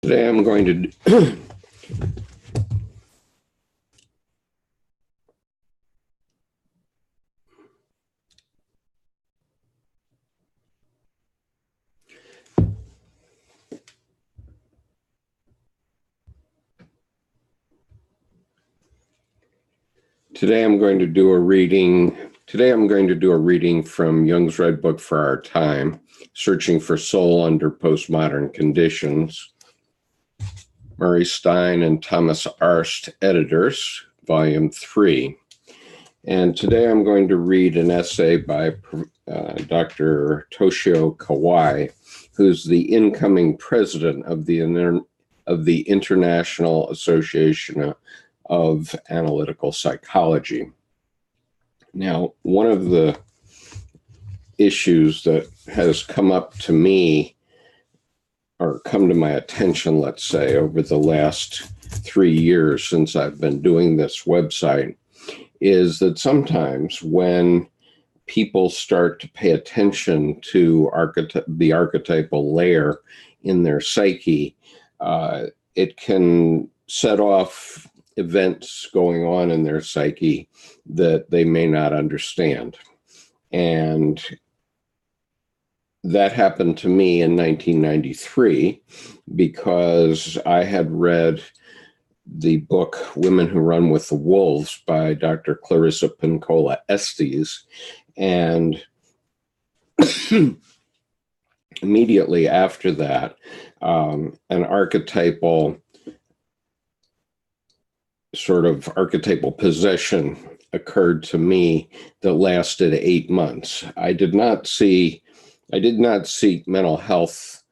Today I'm going to Today I'm going to do a reading from Jung's Red Book for Our Time, Searching for Soul Under Postmodern Conditions. Murray Stein and Thomas Arzt, editors, Volume 3. And today I'm going to read an essay by Dr. Toshio Kawai, who's the incoming president of the International Association of Analytical Psychology. Now, one of the issues that has come up to me, or come to my attention, let's say, over the last 3 years since I've been doing this website, is that sometimes when people start to pay attention to the archetypal layer in their psyche, it can set off events going on in their psyche that they may not understand. And that happened to me in 1993 because I had read the book Women Who Run with the Wolves by Dr. Clarissa Pinkola Estes, and immediately after that, an archetypal possession occurred to me that lasted 8 months. I did not seek mental health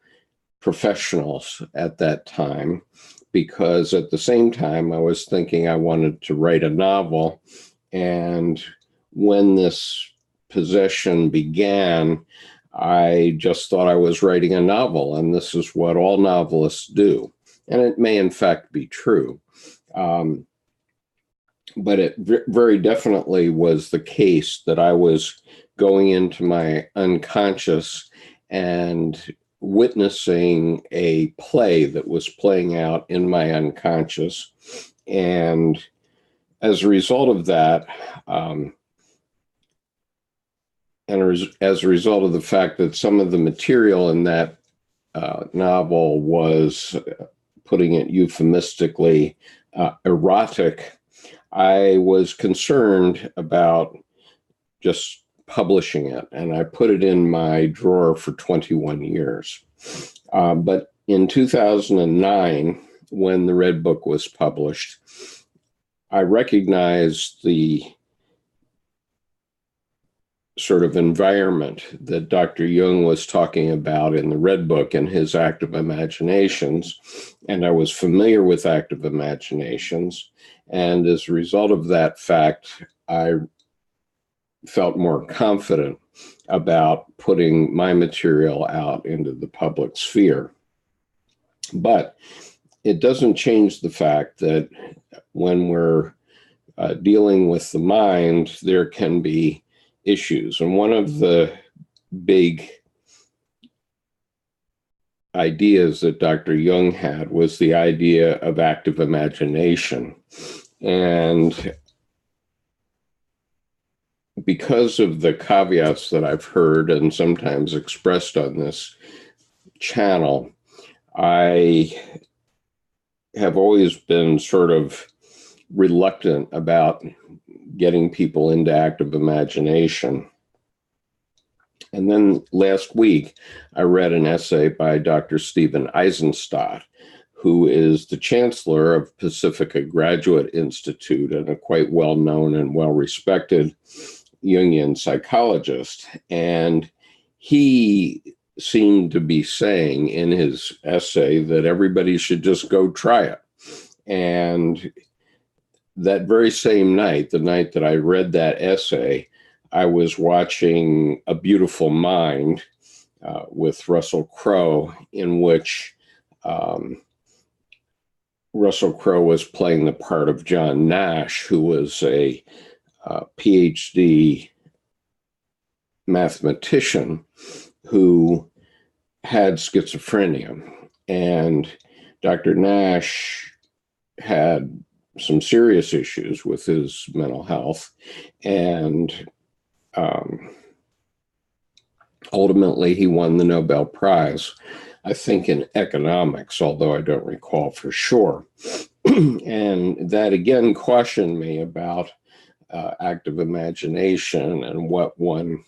professionals at that time, because at the same time I was thinking I wanted to write a novel. And when this possession began, I just thought I was writing a novel, and this is what all novelists do. And it may in fact be true. But it very definitely was the case that I was going into my unconscious and witnessing a play that was playing out in my unconscious. And as a result of that, as a result of the fact that some of the material in that novel was, putting it euphemistically, erotic, I was concerned about just publishing it, and I put it in my drawer for 21 years. But in 2009, when the Red Book was published, I recognized the sort of environment that Dr. Jung was talking about in the Red Book and his active imaginations, and I was familiar with active imaginations. And as a result of that fact, I felt more confident about putting my material out into the public sphere. But it doesn't change the fact that when we're dealing with the mind, there can be issues. And one of the big ideas that Dr. Jung had was the idea of active imagination. And because of the caveats that I've heard and sometimes expressed on this channel, I have always been sort of reluctant about getting people into active imagination. And then last week, I read an essay by Dr. Stephen Eisenstadt, who is the chancellor of Pacifica Graduate Institute and a quite well-known and well-respected Jungian psychologist. And he seemed to be saying in his essay that everybody should just go try it. And that very same night, the night that I read that essay, I was watching A Beautiful Mind with Russell Crowe, in which Russell Crowe was playing the part of John Nash, who was a PhD mathematician who had schizophrenia. And Dr. Nash had some serious issues with his mental health, and ultimately he won the Nobel Prize, I think in economics, although I don't recall for sure. And that again cautioned me about active imagination and what one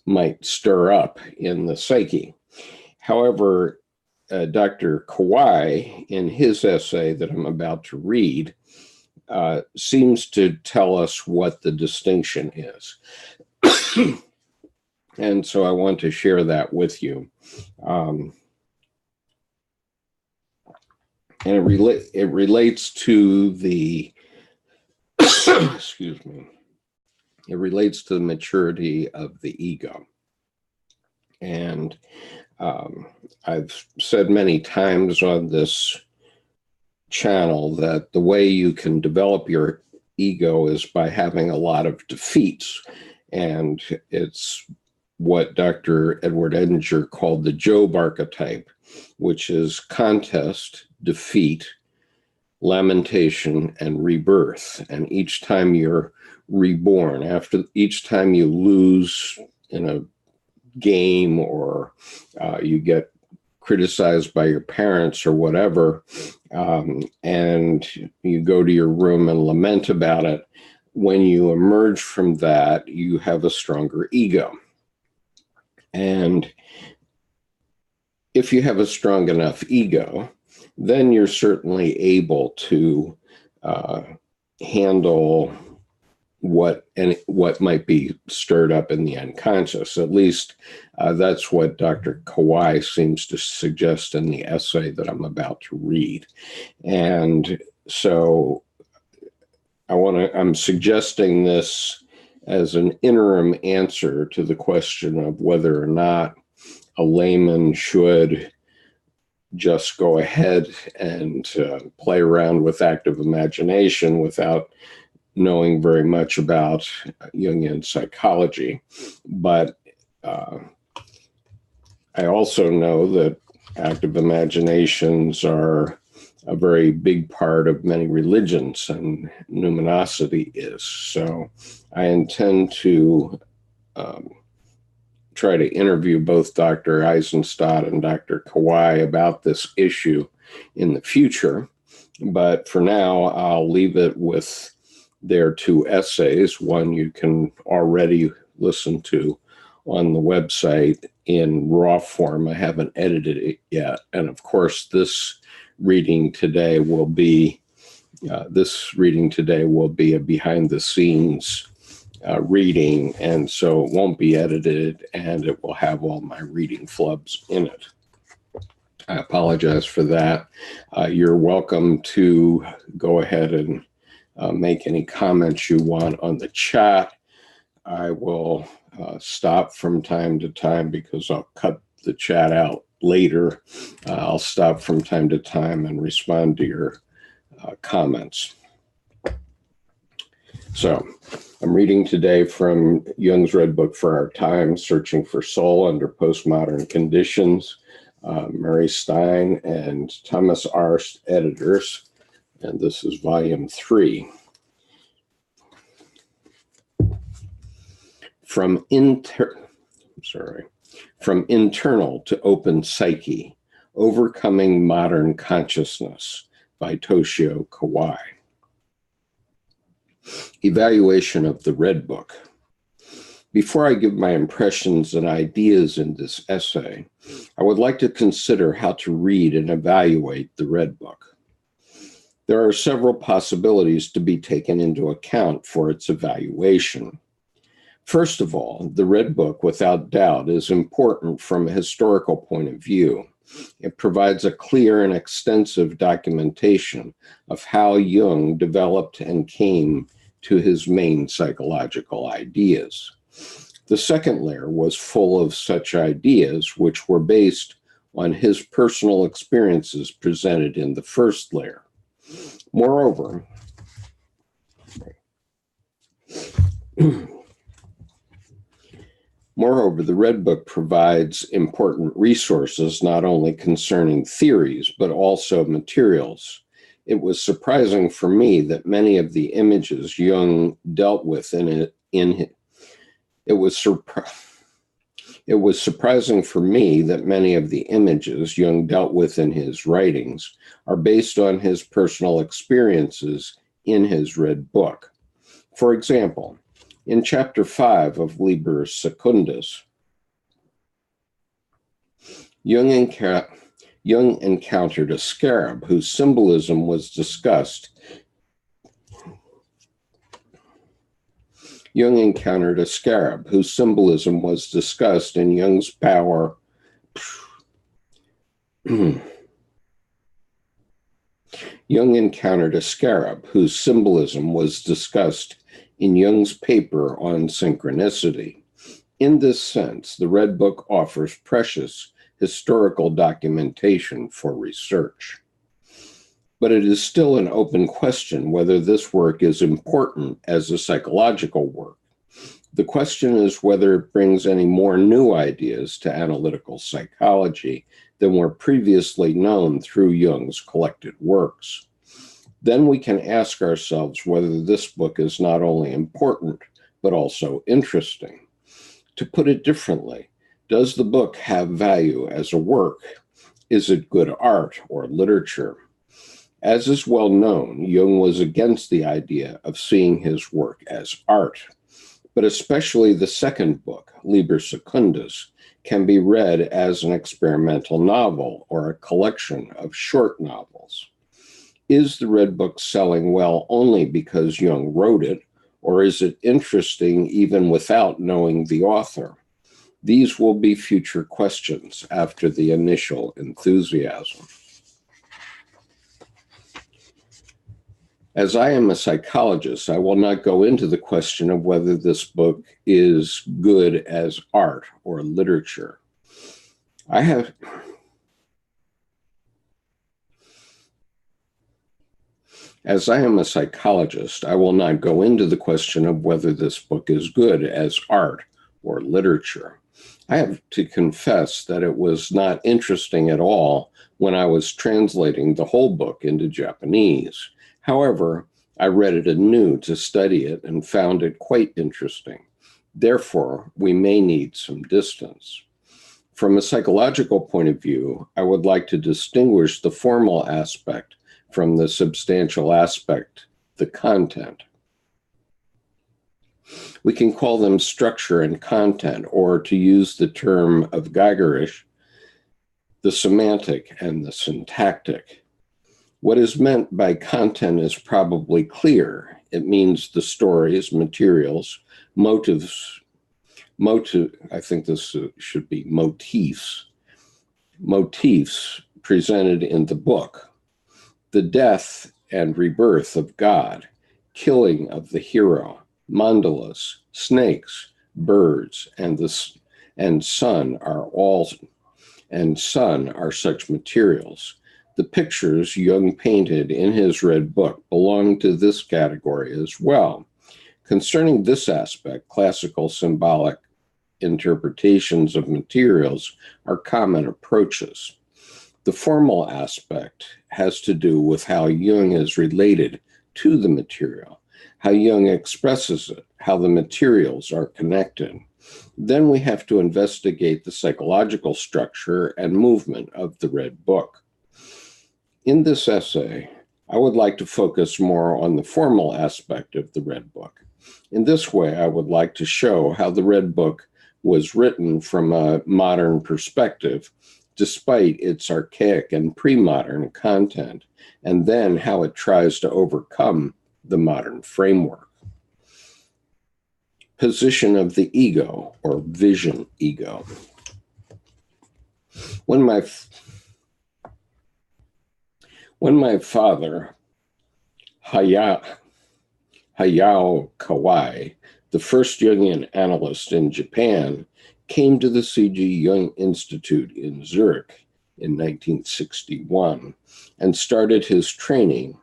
might stir up in the psyche. However, Dr. Kawai, in his essay that I'm about to read, seems to tell us what the distinction is. And so I want to share that with you. And it relates to the, excuse me, it relates to the maturity of the ego. And I've said many times on this channel that the way you can develop your ego is by having a lot of defeats. And it's what Dr. Edward Edinger called the Job archetype, which is contest, defeat, lamentation, and rebirth. And each time you're reborn, after each time you lose in a game or you get criticized by your parents or whatever, and you go to your room and lament about it, when you emerge from that, you have a stronger ego. And if you have a strong enough ego, then you're certainly able to handle what might be stirred up in the unconscious. At least that's what Dr. Kawai seems to suggest in the essay that I'm about to read. And so I'm suggesting this as an interim answer to the question of whether or not a layman should just go ahead and play around with active imagination without knowing very much about Jungian psychology. But I also know that active imaginations are a very big part of many religions, and numinosity is. So I intend to try to interview both Dr. Eisenstadt and Dr. Kawai about this issue in the future. But for now, I'll leave it with their two essays. One you can already listen to on the website in raw form. I haven't edited it yet. And of course, this reading today will be a behind the scenes reading, and so it won't be edited, and it will have all my reading flubs in it. I apologize for that. You're welcome to go ahead and make any comments you want on the chat. I will stop from time to time because I'll cut the chat out later. I'll stop from time to time and respond to your comments. So I'm reading today from Jung's Red Book for Our Time, Searching for Soul Under Postmodern Conditions, Mary Stein and Thomas Arzt editors, and this is volume 3. From Internal to Open Psyche, Overcoming Modern Consciousness by Toshio Kawai. Evaluation of the Red Book. Before I give my impressions and ideas in this essay, I would like to consider how to read and evaluate the Red Book. There are several possibilities to be taken into account for its evaluation. First of all, the Red Book, without doubt, is important from a historical point of view. It provides a clear and extensive documentation of how Jung developed and came to his main psychological ideas. The second layer was full of such ideas which were based on his personal experiences presented in the first layer. Moreover, Moreover, the Red Book provides important resources not only concerning theories, but also materials. It was surprising for me that many of the images Jung dealt with it was surprising for me that many of the images Jung dealt with in his writings are based on his personal experiences in his Red Book. For example, in chapter 5 of Liber Secundus, Jung encountered a scarab whose symbolism was discussed. Jung encountered a scarab whose symbolism was discussed in Jung's power. Jung encountered a scarab whose symbolism was discussed in Jung's paper on synchronicity. In this sense, the Red Book offers precious historical documentation for research. But it is still an open question whether this work is important as a psychological work. The question is whether it brings any more new ideas to analytical psychology than were previously known through Jung's collected works. Then we can ask ourselves whether this book is not only important, but also interesting. To put it differently, does the book have value as a work? Is it good art or literature? As is well known, Jung was against the idea of seeing his work as art, but especially the second book, Liber Secundus, can be read as an experimental novel or a collection of short novels. Is the Red Book selling well only because Jung wrote it, or is it interesting even without knowing the author? These will be future questions after the initial enthusiasm. As I am a psychologist, I will not go into the question of whether this book is good as art or literature. As I am a psychologist, I will not go into the question of whether this book is good as art or literature. I have to confess that it was not interesting at all when I was translating the whole book into Japanese. However, I read it anew to study it and found it quite interesting. Therefore, we may need some distance. From a psychological point of view, I would like to distinguish the formal aspect from the substantial aspect, the content. We can call them structure and content, or to use the term of Geigerish, the semantic and the syntactic. What is meant by content is probably clear. It means the stories, materials, motives, I think this should be motifs presented in the book. The death and rebirth of God, killing of the hero, mandalas, snakes, birds, and sun are such materials. The pictures Jung painted in his Red Book belong to this category as well. Concerning this aspect, classical symbolic interpretations of materials are common approaches. The formal aspect has to do with how Jung is related to the material, how Jung expresses it, how the materials are connected. Then we have to investigate the psychological structure and movement of the Red Book. In this essay, I would like to focus more on the formal aspect of the Red Book. In this way, I would like to show how the Red Book was written from a modern perspective, despite its archaic and pre-modern content, and then how it tries to overcome the modern framework. Position of the ego, or vision ego. When my father, Hayao Kawai, the first Jungian analyst in Japan, came to the C.G. Jung Institute in Zurich in 1961 and started his training,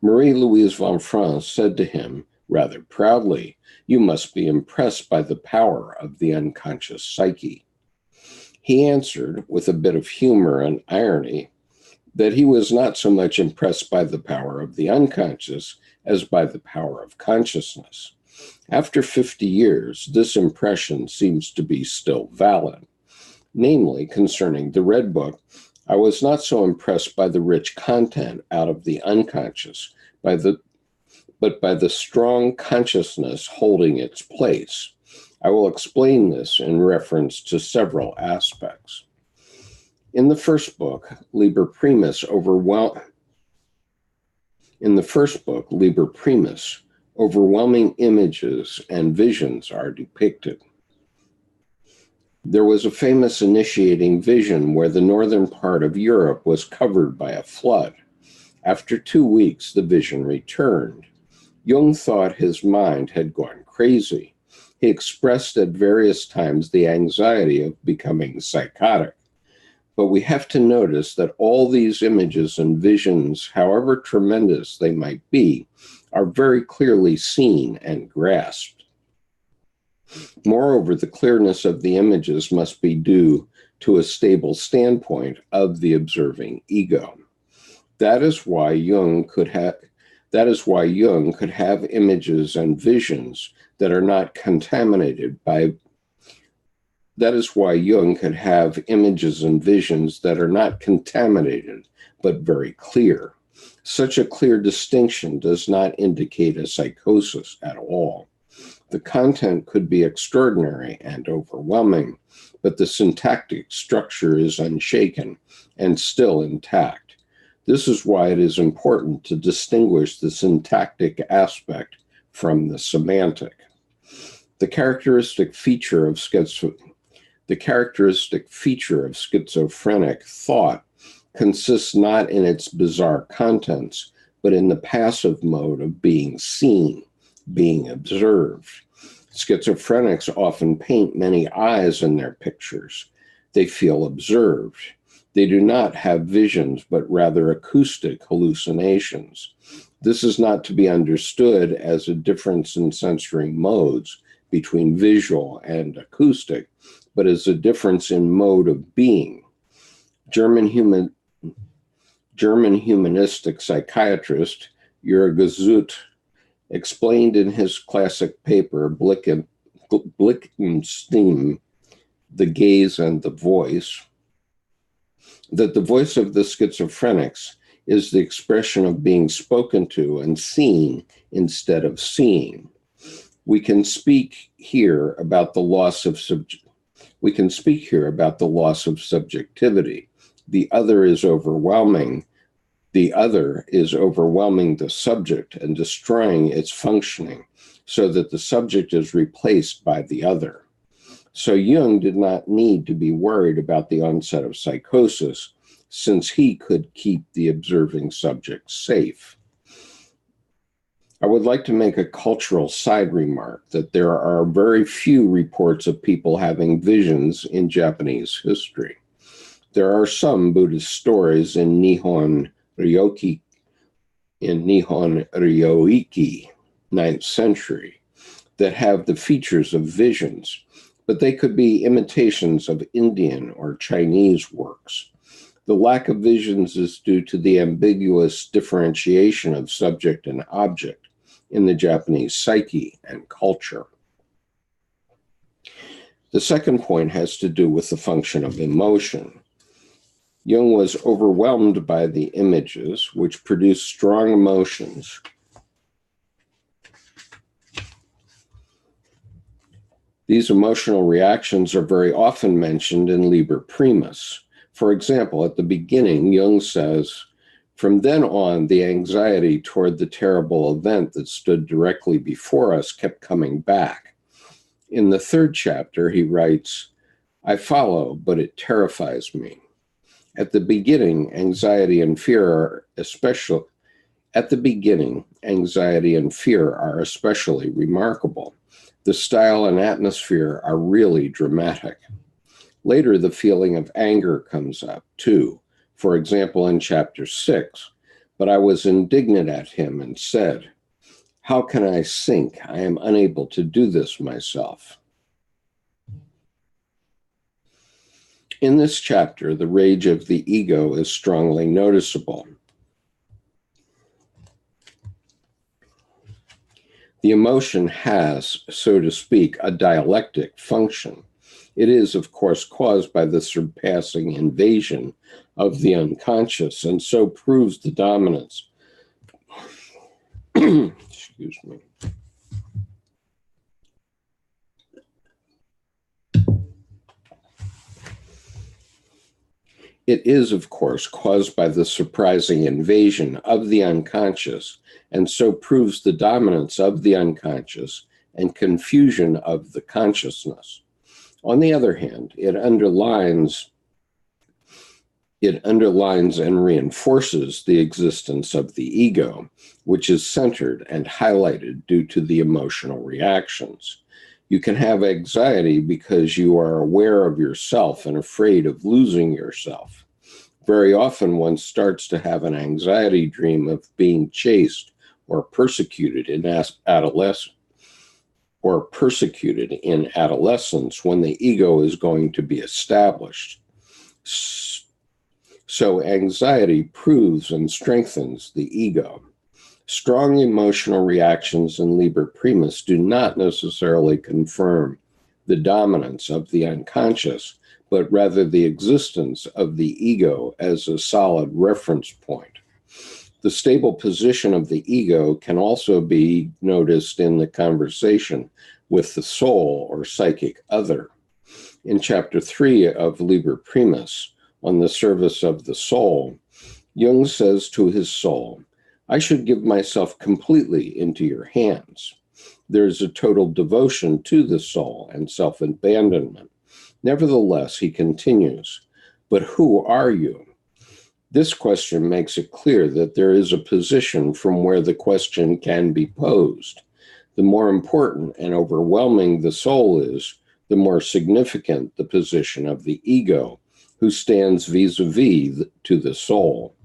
Marie-Louise von Franz said to him, Rather proudly, "You must be impressed by the power of the unconscious psyche." He answered, with a bit of humor and irony, that he was not so much impressed by the power of the unconscious as by the power of consciousness. After 50 years, this impression seems to be still valid. Namely, concerning the Red Book, I was not so impressed by the rich content out of the unconscious, but by the strong consciousness holding its place. I will explain this in reference to several aspects. In the first book, Liber Primus, overwhelming images and visions are depicted. There was a famous initiating vision where the northern part of Europe was covered by a flood. After 2 weeks, the vision returned. Jung thought his mind had gone crazy. He expressed at various times the anxiety of becoming psychotic. But we have to notice that all these images and visions, however tremendous they might be, are very clearly seen and grasped. Moreover, the clearness of the images must be due to a stable standpoint of the observing ego. That is why Jung could have images and visions that are not contaminated by That is why Jung could have images and visions that are not contaminated, but very clear. Such a clear distinction does not indicate a psychosis at all. The content could be extraordinary and overwhelming, but the syntactic structure is unshaken and still intact. This is why it is important to distinguish the syntactic aspect from the semantic. The characteristic feature of schizophrenic thought consists not in its bizarre contents, but in the passive mode of being seen, being observed. Schizophrenics often paint many eyes in their pictures. They feel observed. They do not have visions, but rather acoustic hallucinations. This is not to be understood as a difference in sensory modes between visual and acoustic, but as a difference in mode of being. German humanistic psychiatrist Jürgen explained in his classic paper, Blickenstein, The Gaze and the Voice, that the voice of the schizophrenics is the expression of being spoken to and seen instead of seeing. We can speak here about the loss of subjectivity. The other is overwhelming the subject and destroying its functioning so that the subject is replaced by the other. So Jung did not need to be worried about the onset of psychosis, since he could keep the observing subject safe. I would like to make a cultural side remark that there are very few reports of people having visions in Japanese history. There are some Buddhist stories in Nihon Ryoiki, 9th century, that have the features of visions, but they could be imitations of Indian or Chinese works. The lack of visions is due to the ambiguous differentiation of subject and object in the Japanese psyche and culture. The second point has to do with the function of emotion. Jung was overwhelmed by the images, which produce strong emotions. These emotional reactions are very often mentioned in Liber Primus. For example, at the beginning, Jung says, "From then on, the anxiety toward the terrible event that stood directly before us kept coming back." In the third chapter, he writes, "I follow, but it terrifies me." At the beginning, anxiety and fear are especially remarkable. The style and atmosphere are really dramatic. Later, the feeling of anger comes up, too. For example, in chapter 6, "But I was indignant at him and said, How can I sink? I am unable to do this myself. In this chapter, the rage of the ego is strongly noticeable. The emotion has, so to speak, a dialectic function. It is, of course, caused by the surpassing invasion of the unconscious, and so proves the dominance. Excuse me. It is, of course, caused by the surprising invasion of the unconscious, and so proves the dominance of the unconscious and confusion of the consciousness. On the other hand, it underlines and reinforces the existence of the ego, which is centered and highlighted due to the emotional reactions. You can have anxiety because you are aware of yourself and afraid of losing yourself. Very often one starts to have an anxiety dream of being chased or persecuted in adolescence when the ego is going to be established. So anxiety proves and strengthens the ego. Strong emotional reactions in Liber Primus do not necessarily confirm the dominance of the unconscious, but rather the existence of the ego as a solid reference point. The stable position of the ego can also be noticed in the conversation with the soul or psychic other. In chapter 3 of Liber Primus, on the service of the soul, Jung says to his soul, I should give myself completely into your hands. There is a total devotion to the soul and self-abandonment. Nevertheless, he continues, but who are you? This question makes it clear that there is a position from where the question can be posed. The more important and overwhelming the soul is, the more significant the position of the ego, who stands vis-a-vis to the soul.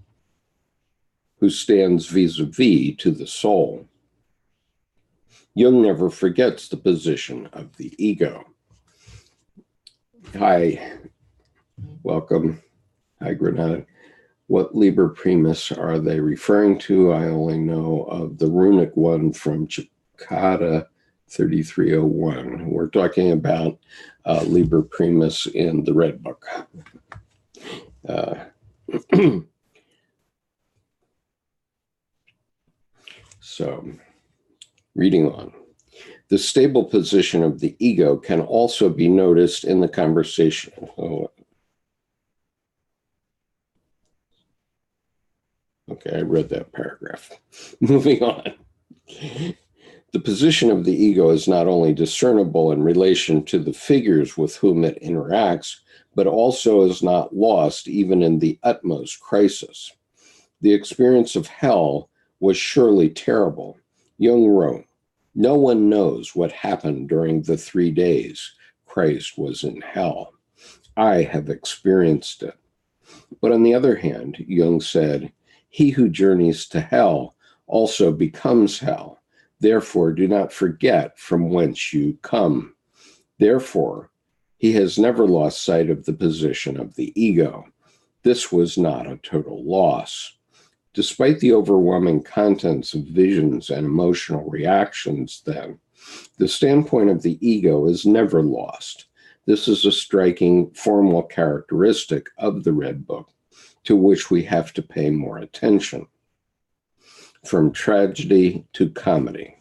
Jung never forgets the position of the ego. Hi, welcome. Hi, Granada. What Liber Primus are they referring to? I only know of the runic one from Cicada 3301. We're talking about Liber Primus in the Red Book. So, reading on. The stable position of the ego can also be noticed in the conversation. Okay, I read that paragraph. Moving on. The position of the ego is not only discernible in relation to the figures with whom it interacts, but also is not lost even in the utmost crisis. The experience of hell was surely terrible. Jung wrote, no one knows what happened during the 3 days Christ was in hell. I have experienced it. But on the other hand, Jung said, he who journeys to hell also becomes hell. Therefore, do not forget from whence you come. Therefore, he has never lost sight of the position of the ego. This was not a total loss. Despite the overwhelming contents of visions and emotional reactions, then, the standpoint of the ego is never lost. This is a striking formal characteristic of the Red Book, to which we have to pay more attention. From tragedy to comedy.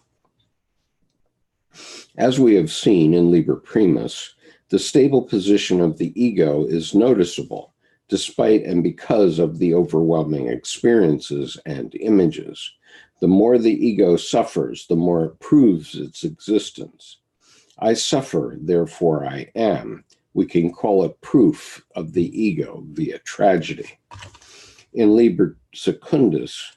As we have seen in Liber Primus, the stable position of the ego is noticeable, despite and because of the overwhelming experiences and images. The more the ego suffers, the more it proves its existence. I suffer, therefore I am. We can call it proof of the ego via tragedy. In Liber Secundus,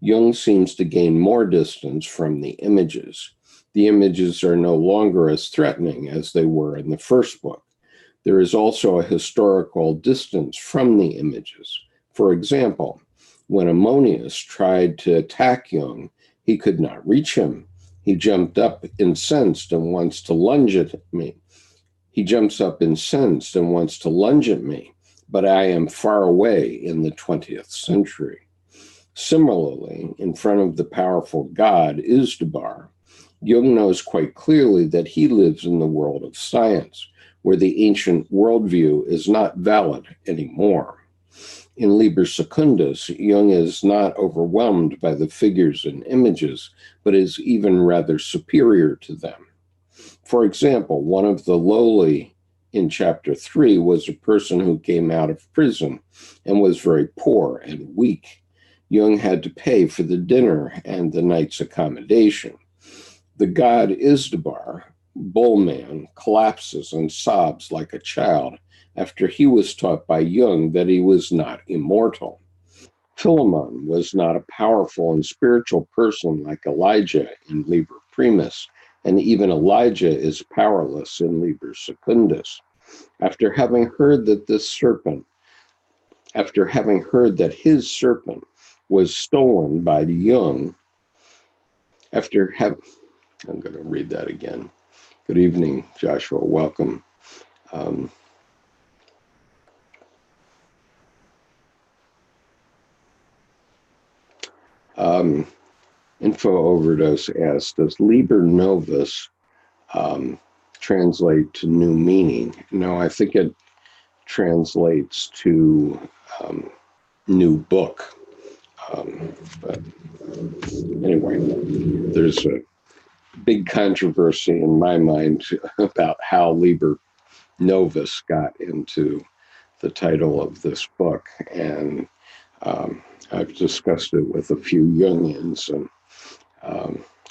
Jung seems to gain more distance from the images. The images are no longer as threatening as they were in the first book. There is also a historical distance from the images. For example, When Ammonius tried to attack Jung, he could not reach him. He jumped up incensed and wants to lunge at me. He jumps up incensed and wants to lunge at me, but I am far away in the 20th century. Similarly, in front of the powerful god Izdubar, Jung knows quite clearly that he lives in the world of science, where the ancient worldview is not valid anymore. In Liber Secundus, Jung is not overwhelmed by the figures and images, but is even rather superior to them. For example, one of the lowly in chapter 3 was a person who came out of prison and was very poor and weak. Jung had to pay for the dinner and the night's accommodation. The god Izdubar, Bullman, collapses and sobs like a child after he was taught by Jung that he was not immortal. Philemon was not a powerful and spiritual person like Elijah in Liber Primus, and even Elijah is powerless in Liber Secundus. After having heard that his serpent was stolen by Jung, I'm going to read that again. Good evening, Joshua. Welcome. Info Overdose asks, does Liber Novus translate to new meaning? No, I think it translates to new book. But anyway, there's a big controversy in my mind about how Liber Novus got into the title of this book. And I've discussed it with a few Jungians, and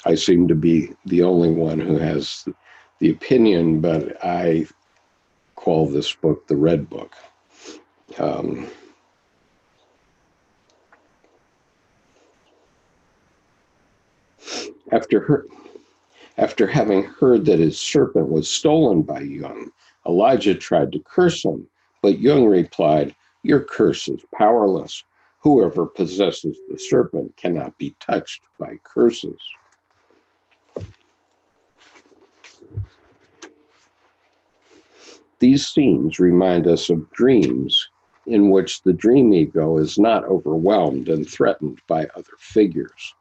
I seem to be the only one who has the opinion, but I call this book the Red Book. After having heard that his serpent was stolen by Jung, Elijah tried to curse him, but Jung replied, "Your curse is powerless. Whoever possesses the serpent cannot be touched by curses." These scenes remind us of dreams in which the dream ego is not overwhelmed and threatened by other figures.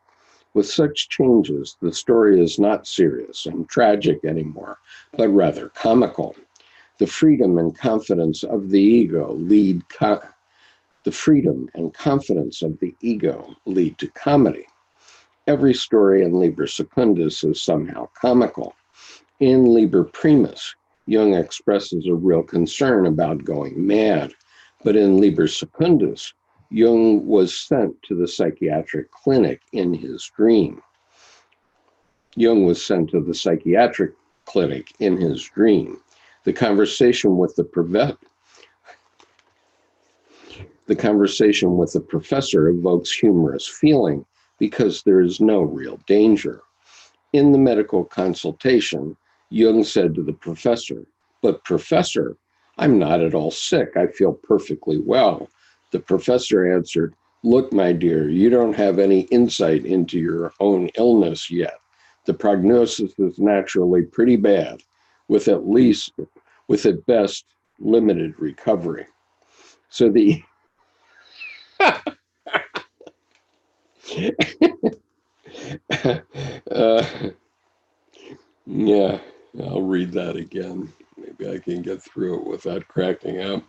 With such changes, the story is not serious and tragic anymore, but rather comical. The freedom and confidence of the ego lead to comedy. Every story in Liber Secundus is somehow comical. In Liber Primus, Jung expresses a real concern about going mad, but in Liber Secundus, Jung was sent to the psychiatric clinic in his dream. The conversation with the professor evokes humorous feeling because there is no real danger. In the medical consultation, Jung said to the professor, "But professor, I'm not at all sick. I feel perfectly well." The professor answered, "Look, my dear, you don't have any insight into your own illness yet. The prognosis is naturally pretty bad, with at best limited recovery." So the yeah, I'll read that again. Maybe I can get through it without cracking up.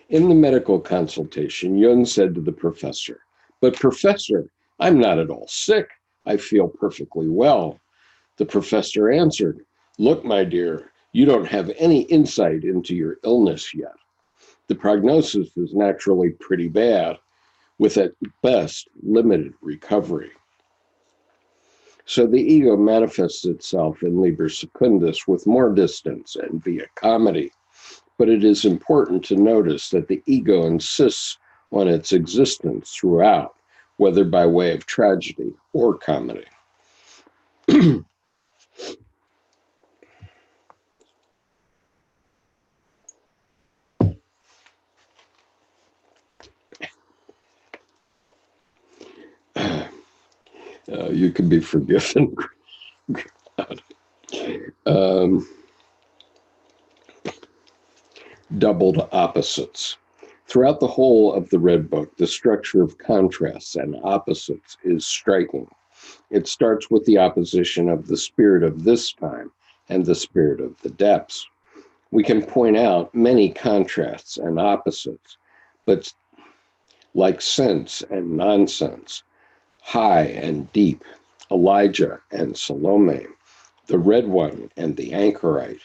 In the medical consultation, Jung said to the professor, "But professor, I'm not at all sick. I feel perfectly well." The professor answered, "Look, my dear, you don't have any insight into your illness yet. The prognosis is naturally pretty bad, with at best limited recovery." So the ego manifests itself in Liber Secundus with more distance and via comedy. But it is important to notice that the ego insists on its existence throughout, whether by way of tragedy or comedy. You can be forgiven. um, Doubled opposites. Throughout the whole of the Red Book, the structure of contrasts and opposites is striking. It starts with the opposition of the spirit of this time and the spirit of the depths. We can point out many contrasts and opposites, but like sense and nonsense, high and deep, Elijah and Salome, the Red One and the Anchorite,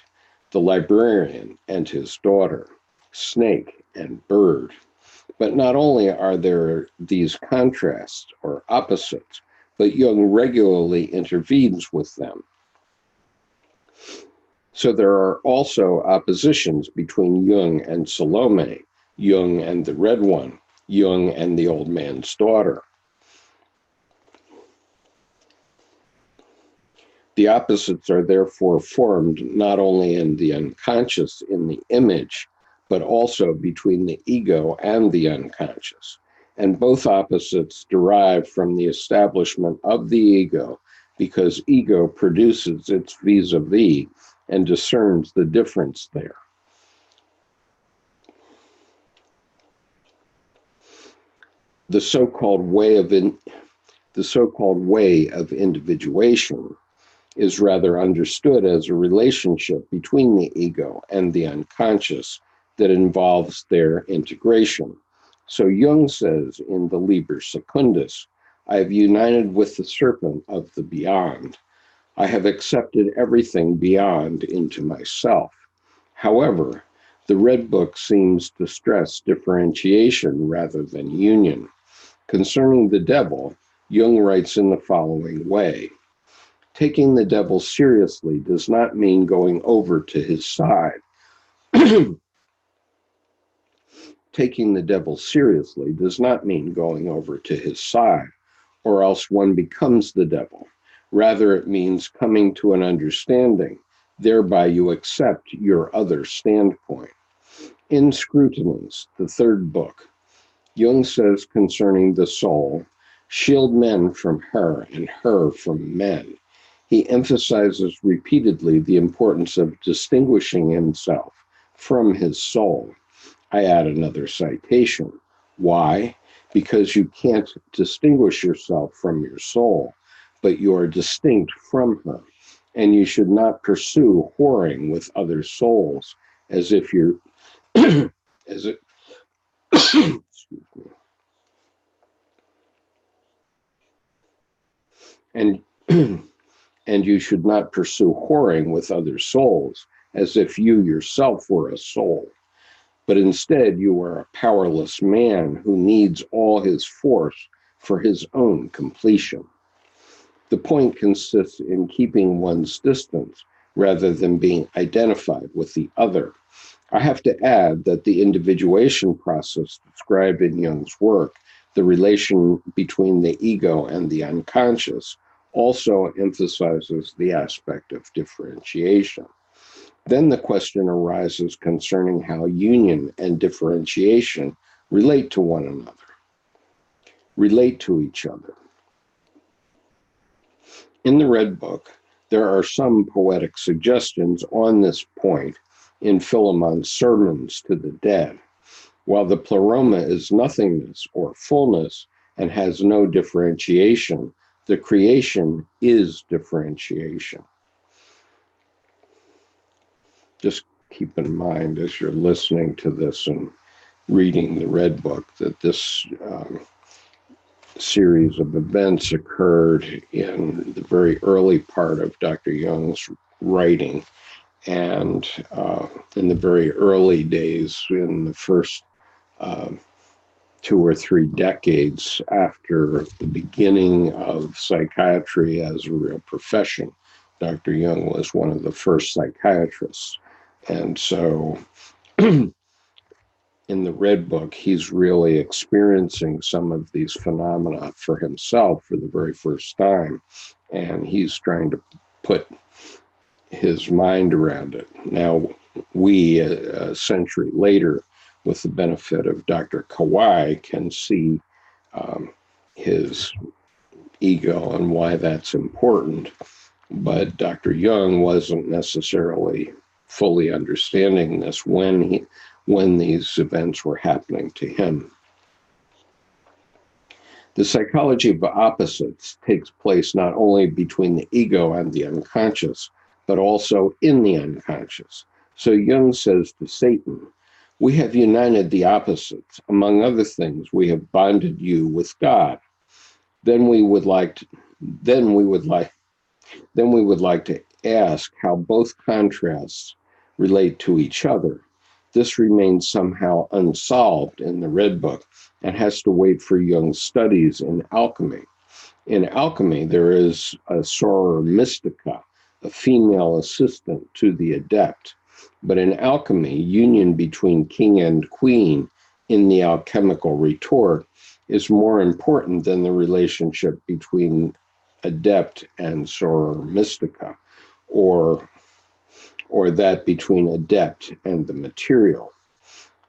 the librarian and his daughter, snake and bird. But not only are there these contrasts or opposites, but Jung regularly intervenes with them. So there are also oppositions between Jung and Salome, Jung and the Red One, Jung and the old man's daughter. The opposites are therefore formed not only in the unconscious, in the image, but also between the ego and the unconscious. And both opposites derive from the establishment of the ego, because ego produces its vis-a-vis and discerns the difference there. The so-called way of individuation is rather understood as a relationship between the ego and the unconscious that involves their integration. So Jung says in the Liber Secundus, I have united with the serpent of the beyond. I have accepted everything beyond into myself. However, the Red Book seems to stress differentiation rather than union. Concerning the devil, Jung writes in the following way: taking the devil seriously does not mean going over to his side. Taking the devil seriously does not mean going over to his side, or else one becomes the devil. Rather, it means coming to an understanding. Thereby, you accept your other standpoint. In Scrutinies, the third book, Jung says concerning the soul, shield men from her and her from men. He emphasizes repeatedly the importance of distinguishing himself from his soul. I add another citation. Why? Because you can't distinguish yourself from your soul, but you are distinct from her, and you should not pursue whoring with other souls as if you're, as it, excuse me, and and you should not pursue whoring with other souls as if you yourself were a soul. But instead, you are a powerless man who needs all his force for his own completion. The point consists in keeping one's distance rather than being identified with the other. I have to add that the individuation process described in Jung's work, the relation between the ego and the unconscious, also emphasizes the aspect of differentiation. Then the question arises concerning how union and differentiation relate to one another, relate to each other. In the Red Book, there are some poetic suggestions on this point in Philemon's Sermons to the Dead. While the pleroma is nothingness or fullness and has no differentiation, the creation is differentiation. Just keep in mind as you're listening to this and reading the Red Book that this series of events occurred in the very early part of Dr. Jung's writing, and in the very early days, in the first 2 or 3 decades after the beginning of psychiatry as a real profession. Dr. Jung was one of the first psychiatrists. And so in the Red Book, he's really experiencing some of these phenomena for himself for the very first time. And he's trying to put his mind around it. Now, we, a century later, with the benefit of Dr. Kawai, can see his ego and why that's important. But Dr. Jung wasn't necessarily fully understanding this when these events were happening to him. The psychology of opposites takes place not only between the ego and the unconscious, but also in the unconscious. So Jung says to Satan, "We have united the opposites. Among other things, we have bonded you with God. Then we would like to ask how both contrasts relate to each other. This remains somehow unsolved in the Red Book and has to wait for Jung's studies in alchemy. In alchemy, there is a soror mystica, a female assistant to the adept. But in alchemy, union between king and queen in the alchemical retort is more important than the relationship between adept and soror mystica, or that between adept and the material.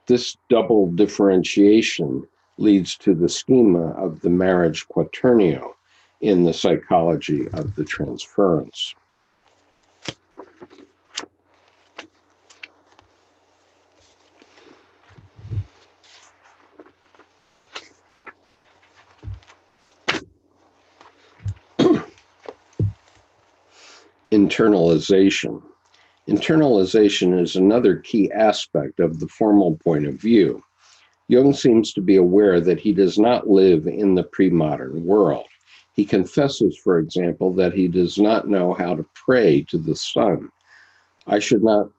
This double differentiation leads to the schema of the marriage quaternio in the psychology of the transference. Internalization. Internalization is another key aspect of the formal point of view. Jung seems to be aware that he does not live in the pre-modern world. He confesses, for example, that he does not know how to pray to the sun. I should not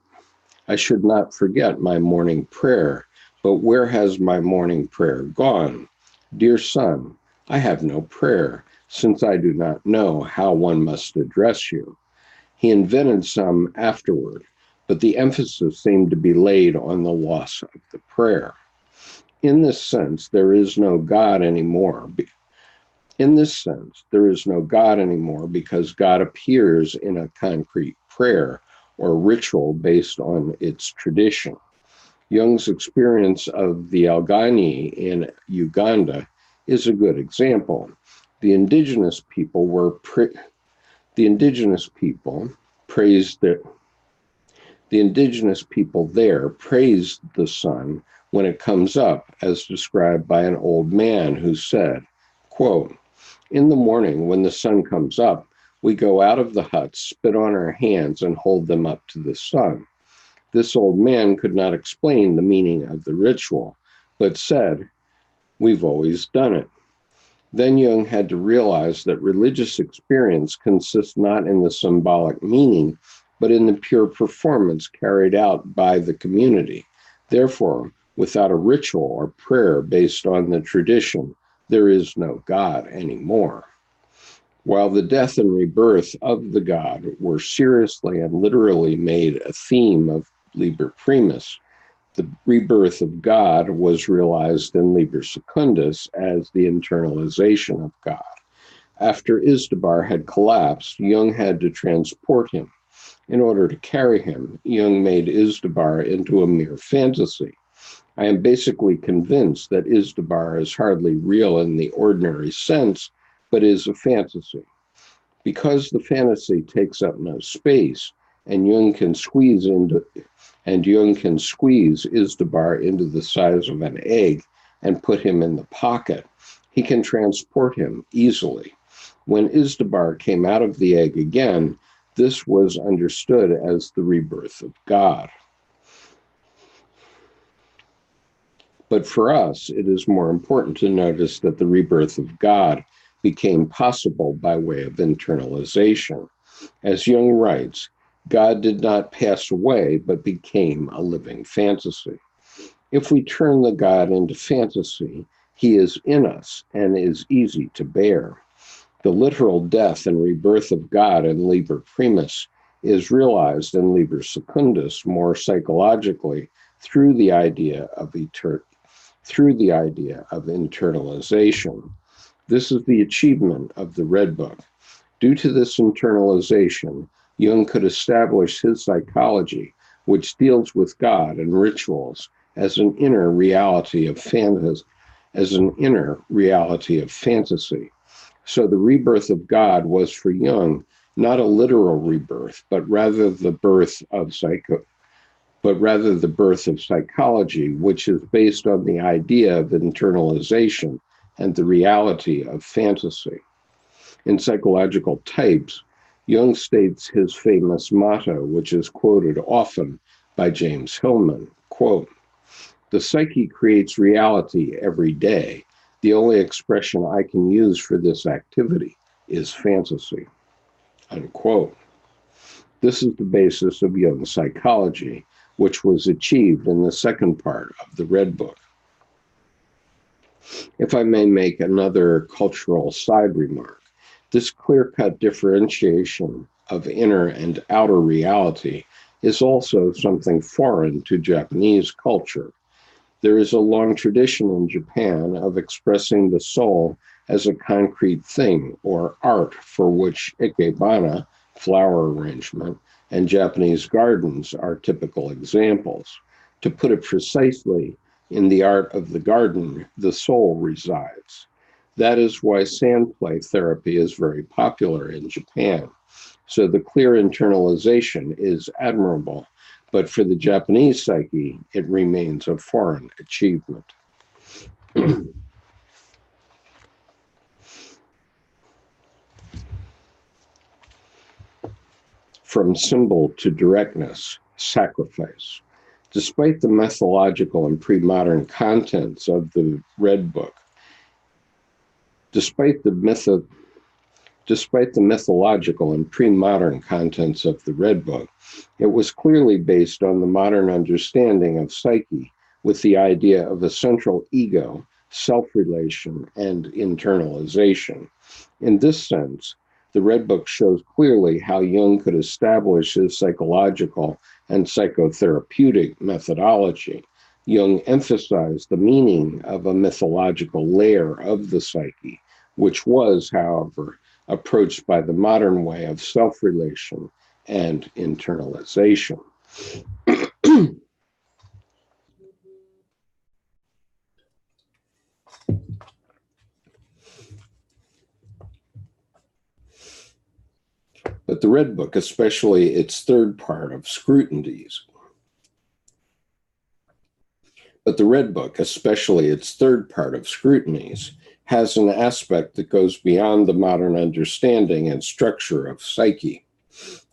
forget my morning prayer, but where has my morning prayer gone? Dear son, I have no prayer, since I do not know how one must address you. He invented some afterward, but the emphasis seemed to be laid on the loss of the prayer. In this sense, there is no God anymore. Because God appears in a concrete prayer or ritual based on its tradition. Jung's experience of the Alguani in Uganda is a good example. The indigenous people there praised the sun when it comes up, as described by an old man who said, quote, "In the morning when the sun comes up, we go out of the hut, spit on our hands, and hold them up to the sun." This old man could not explain the meaning of the ritual, but said, "We've always done it." Then Jung had to realize that religious experience consists not in the symbolic meaning, but in the pure performance carried out by the community. Therefore, without a ritual or prayer based on the tradition, there is no God anymore. While the death and rebirth of the God were seriously and literally made a theme of Liber Primus, the rebirth of God was realized in Liber Secundus as the internalization of God. After Izdubar had collapsed, Jung had to transport him. In order to carry him, Jung made Izdubar into a mere fantasy. I am basically convinced that Izdubar is hardly real in the ordinary sense, but is a fantasy. Because the fantasy takes up no space, and Jung can squeeze Izdubar into the size of an egg and put him in the pocket, he can transport him easily. When Izdubar came out of the egg again, this was understood as the rebirth of God. But for us, it is more important to notice that the rebirth of God became possible by way of internalization. As Jung writes, God did not pass away, but became a living fantasy. If we turn the God into fantasy, he is in us and is easy to bear. The literal death and rebirth of God in Liber Primus is realized in Liber Secundus more psychologically through the idea of internalization. This is the achievement of the Red Book. Due to this internalization, Jung could establish his psychology, which deals with God and rituals as an inner reality of fantasy. So the rebirth of God was for Jung not a literal rebirth, but rather the birth of psychology, which is based on the idea of internalization and the reality of fantasy. In Psychological Types, Jung states his famous motto, which is quoted often by James Hillman, quote, "The psyche creates reality every day. The only expression I can use for this activity is fantasy," unquote. This is the basis of Jung's psychology, which was achieved in the second part of the Red Book. If I may make another cultural side remark, this clear-cut differentiation of inner and outer reality is also something foreign to Japanese culture. There is a long tradition in Japan of expressing the soul as a concrete thing or art, for which ikebana, flower arrangement, and Japanese gardens are typical examples. To put it precisely, in the art of the garden, the soul resides. That is why sand play therapy is very popular in Japan. So the clear internalization is admirable, but for the Japanese psyche, it remains a foreign achievement. From symbol to directness, sacrifice. Despite the methodological and pre-modern contents of the Red Book, despite the mythological and pre-modern contents of the Red Book, it was clearly based on the modern understanding of psyche with the idea of a central ego, self-relation, and internalization. In this sense, the Red Book shows clearly how Jung could establish his psychological and psychotherapeutic methodology. Jung emphasized the meaning of a mythological layer of the psyche, which was, however, approached by the modern way of self-relation and internalization. But the Red Book, especially its third part of scrutinies, has an aspect that goes beyond the modern understanding and structure of psyche.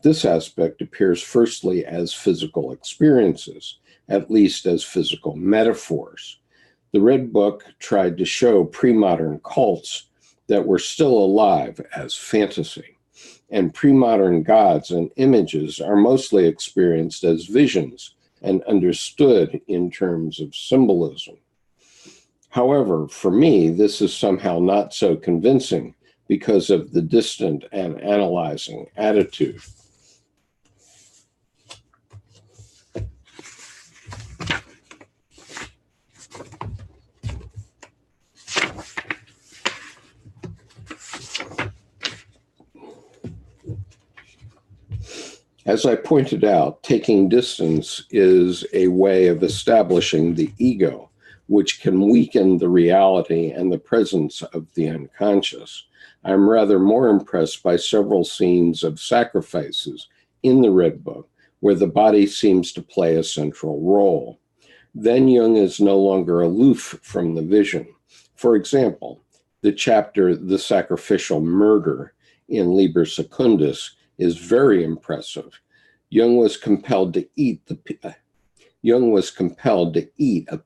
This aspect appears firstly as physical experiences, at least as physical metaphors. The Red Book tried to show pre-modern cults that were still alive as fantasy, and pre-modern gods and images are mostly experienced as visions and understood in terms of symbolism. However, for me, this is somehow not so convincing because of the distant and analyzing attitude. As I pointed out, taking distance is a way of establishing the ego, which can weaken the reality and the presence of the unconscious. I'm rather more impressed by several scenes of sacrifices in the Red Book, where the body seems to play a central role. Then Jung is no longer aloof from the vision. For example, the chapter, The Sacrificial Murder, in Liber Secundus, is very impressive. Jung was compelled to eat a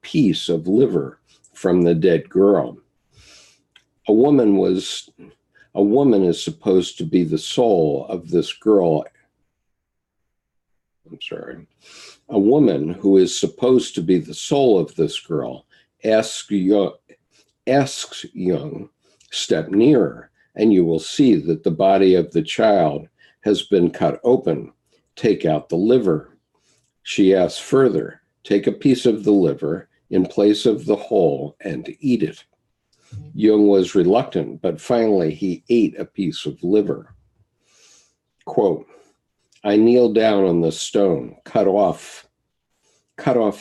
piece of liver from the dead girl. A woman is supposed to be the soul of this girl. A woman who is supposed to be the soul of this girl asks Jung, "Step nearer, and you will see that the body of the child has been cut open. Take out the liver." She asks further, "Take a piece of the liver in place of the whole and eat it." Jung was reluctant, but finally he ate a piece of liver. Quote, "I kneel down on the stone, cut off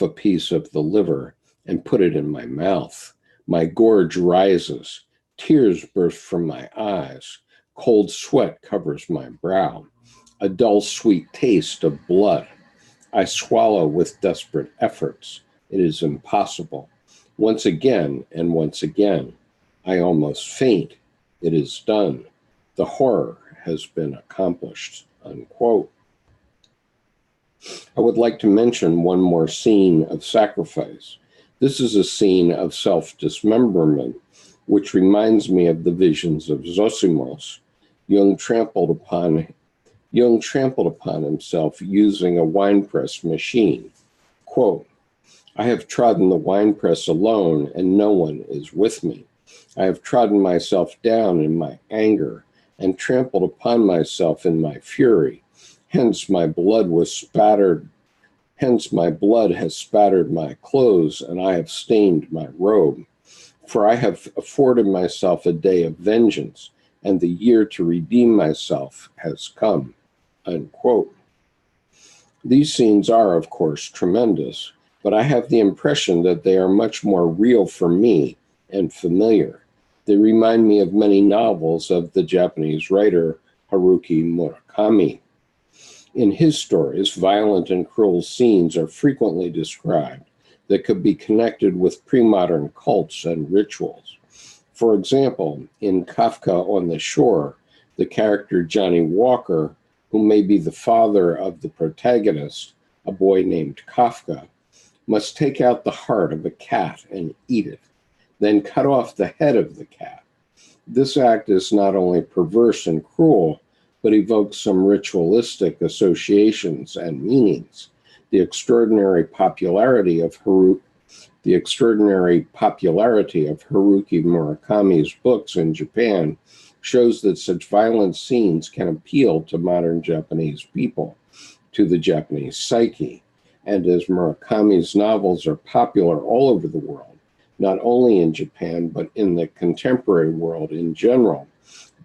a piece of the liver and put it in my mouth. My gorge rises. Tears burst from my eyes. Cold sweat covers my brow. A dull, sweet taste of blood. I swallow with desperate efforts. It is impossible. Once again and once again, I almost faint. It is done. The horror has been accomplished, unquote. I would like to mention one more scene of sacrifice. This is a scene of self-dismemberment, which reminds me of the visions of Zosimos. Jung trampled upon himself using a winepress machine. Quote, I have trodden the winepress alone, and no one is with me. I have trodden myself down in my anger and trampled upon myself in my fury. Hence my blood has spattered my clothes, and I have stained my robe. For I have afforded myself a day of vengeance, and the year to redeem myself has come. Unquote. These scenes are, of course, tremendous, but I have the impression that they are much more real for me and familiar. They remind me of many novels of the Japanese writer Haruki Murakami. In his stories, violent and cruel scenes are frequently described that could be connected with pre-modern cults and rituals. For example, in Kafka on the Shore, the character Johnny Walker, who may be the father of the protagonist, a boy named Kafka, must take out the heart of a cat and eat it, then cut off the head of the cat. This act is not only perverse and cruel, but evokes some ritualistic associations and meanings. The extraordinary popularity of Haruki Murakami's books in Japan shows that such violent scenes can appeal to modern Japanese people, to the Japanese psyche. And as Murakami's novels are popular all over the world, not only in Japan, but in the contemporary world in general,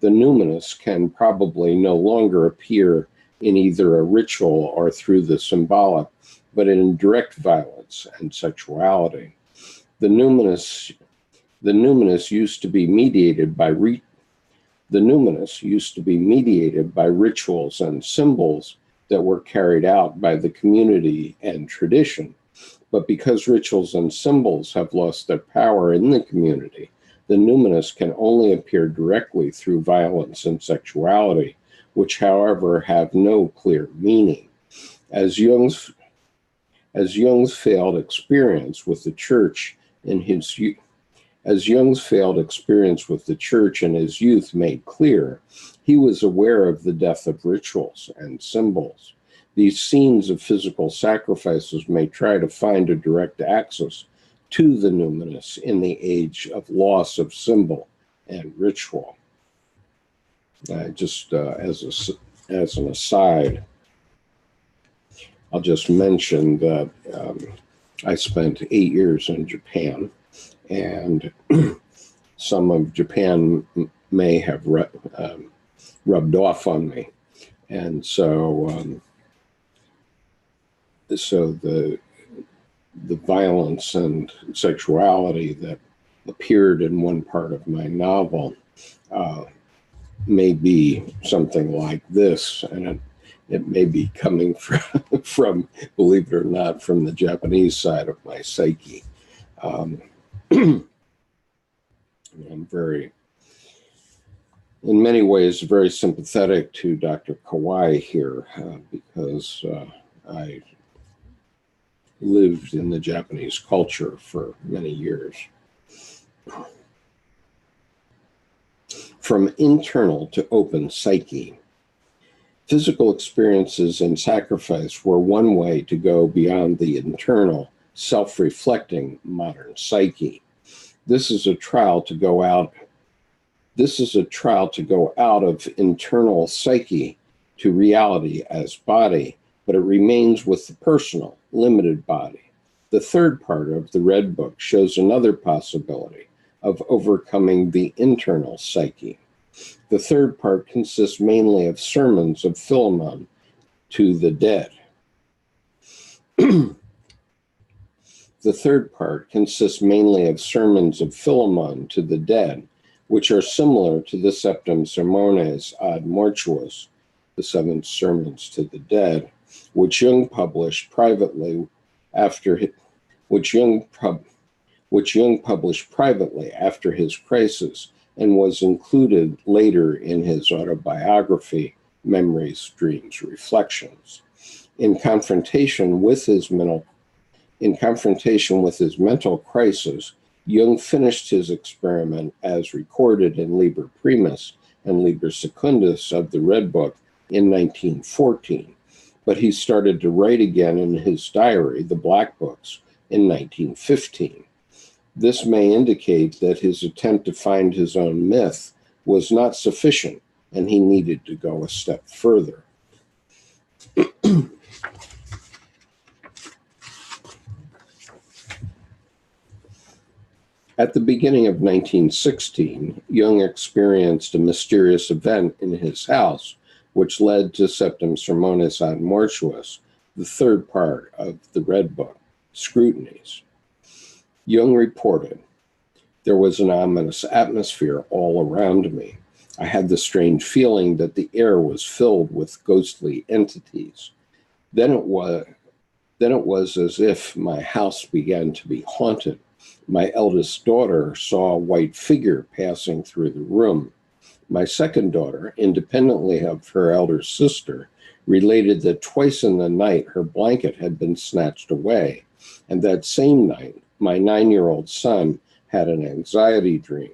the numinous can probably no longer appear in either a ritual or through the symbolic, but in direct violence and sexuality. The numinous used to be mediated by rituals and symbols that were carried out by the community and tradition. But because rituals and symbols have lost their power in the community, the numinous can only appear directly through violence and sexuality, which, however, have no clear meaning. As Jung's failed experience with the church in his youth made clear, he was aware of the death of rituals and symbols. These scenes of physical sacrifices may try to find a direct access to the numinous in the age of loss of symbol and ritual. As an aside, I'll just mention that I spent 8 years in Japan, and some of Japan may have rubbed off on me. And so the violence and sexuality that appeared in one part of my novel may be something like this, and it may be coming from, believe it or not, from the Japanese side of my psyche. I'm in many ways, very sympathetic to Dr. Kawai here because I lived in the Japanese culture for many years. From internal to open psyche. Physical experiences and sacrifice were one way to go beyond the internal, self-reflecting modern psyche. This is a trial to go out of internal psyche to reality as body, but it remains with the personal, limited body. The third part of the Red Book shows another possibility of overcoming the internal psyche. The third part consists mainly of sermons of Philemon to the dead. The third part consists mainly of sermons of Philemon to the dead, which are similar to the Septem Sermones ad Mortuos, the 7 Sermons to the Dead, which Jung published privately after his crisis and was included later in his autobiography, Memories, Dreams, Reflections. In confrontation with his mental crisis, Jung finished his experiment as recorded in Liber Primus and Liber Secundus of the Red Book in 1914, but he started to write again in his diary, the Black Books, in 1915. This may indicate that his attempt to find his own myth was not sufficient and he needed to go a step further. At the beginning of 1916, Jung experienced a mysterious event in his house, which led to Septem Sermones ad Mortuos, the third part of the Red Book, Scrutinies. Jung reported, "There was an ominous atmosphere all around me. I had the strange feeling that the air was filled with ghostly entities. Then it was as if my house began to be haunted. My eldest daughter saw a white figure passing through the room. My second daughter, independently of her elder sister, related that twice in the night her blanket had been snatched away, and that same night my 9-year-old son had an anxiety dream."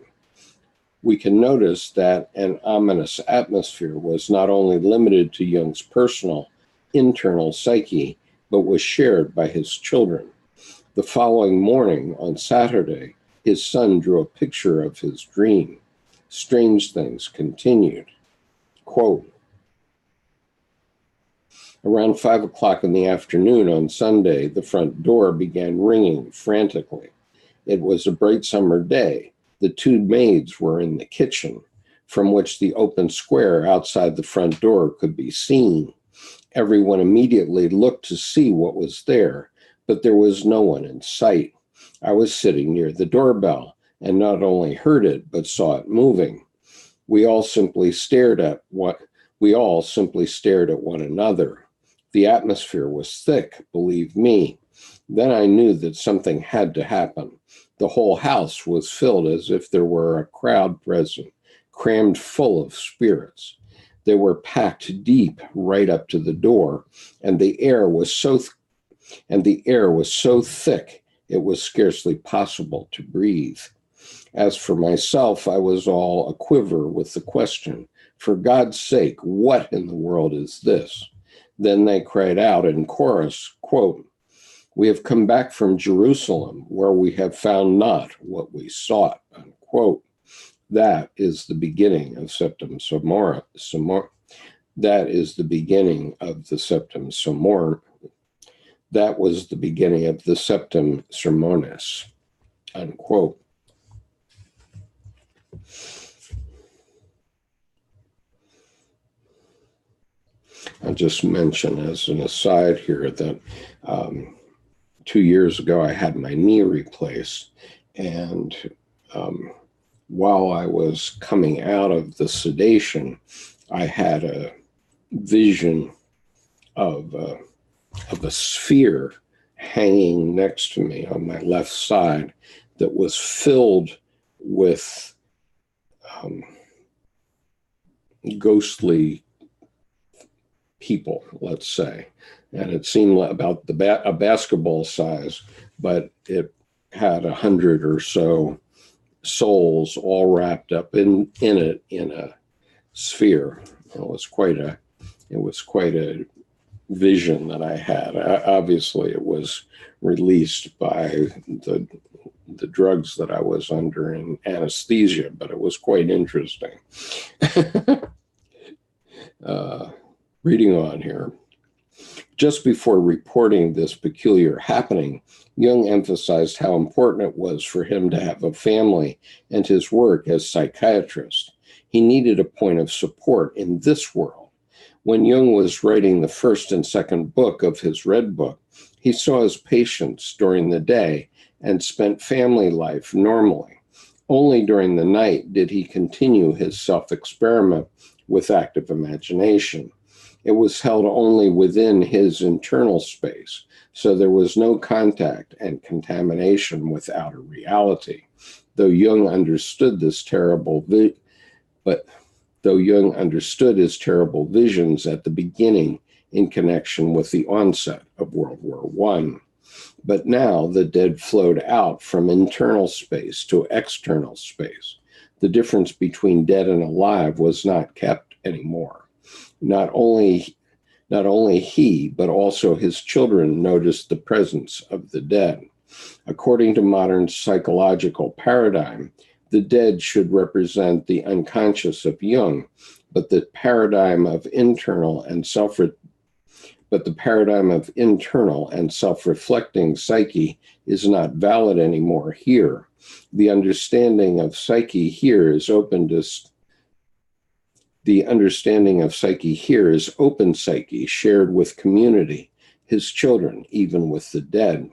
We can notice that an ominous atmosphere was not only limited to Jung's personal, internal psyche, but was shared by his children. The following morning, on Saturday, his son drew a picture of his dream. Strange things continued. Quote, "Around 5 o'clock in the afternoon on Sunday, the front door began ringing frantically. It was a bright summer day. The 2 maids were in the kitchen, from which the open square outside the front door could be seen. Everyone immediately looked to see what was there, but there was no one in sight. I was sitting near the doorbell and not only heard it, but saw it moving. We all simply stared at one another. The atmosphere was thick, believe me. Then I knew that something had to happen. The whole house was filled as if there were a crowd present, crammed full of spirits. They were packed deep right up to the door, and the air was so thick it was scarcely possible to breathe. As for myself, I was all aquiver with the question, 'For God's sake, what in the world is this?' Then they cried out in chorus, quote, 'We have come back from Jerusalem, where we have found not what we sought,' unquote. That is the beginning of Septem Sermones. That is the beginning of the Septem Sermones. That was the beginning of the Septem Sermones, unquote. I'll just mention as an aside here that 2 years ago I had my knee replaced, and while I was coming out of the sedation, I had a vision of a sphere hanging next to me on my left side that was filled with ghostly people, let's say. And it seemed about a basketball size, but it had 100 or so souls all wrapped up in it in a sphere. It was quite a vision that I had. Obviously, it was released by the drugs that I was under in anesthesia, but it was quite interesting. Reading on here. Just before reporting this peculiar happening, Jung emphasized how important it was for him to have a family and his work as psychiatrist. He needed a point of support in this world. When Jung was writing the first and second book of his Red Book, he saw his patients during the day and spent family life normally. Only during the night did he continue his self-experiment with active imagination. It was held only within his internal space, so there was no contact and contamination with outer reality. Though Jung understood his terrible visions at the beginning in connection with the onset of World War I. But now the dead flowed out from internal space to external space. The difference between dead and alive was not kept anymore. Not only he, but also his children noticed the presence of the dead. According to modern psychological paradigm, the dead should represent the unconscious of Jung, but the paradigm of internal and self-reflecting psyche is not valid anymore here. The understanding of psyche here is open psyche shared with community, his children, even with the dead.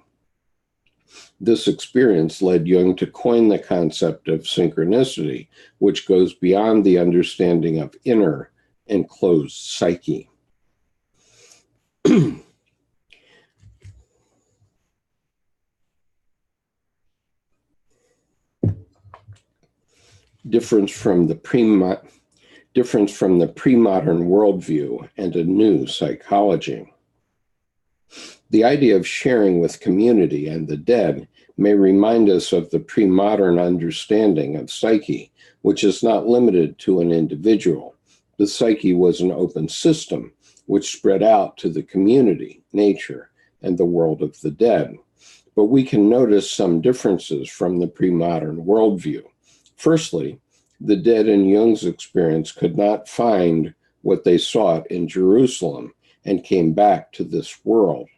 This experience led Jung to coin the concept of synchronicity, which goes beyond the understanding of inner and closed psyche. Difference from the pre-modern worldview and a new psychology. The idea of sharing with community and the dead may remind us of the pre-modern understanding of psyche, which is not limited to an individual. The psyche was an open system which spread out to the community, nature, and the world of the dead. But we can notice some differences from the pre-modern worldview. Firstly, the dead in Jung's experience could not find what they sought in Jerusalem and came back to this world.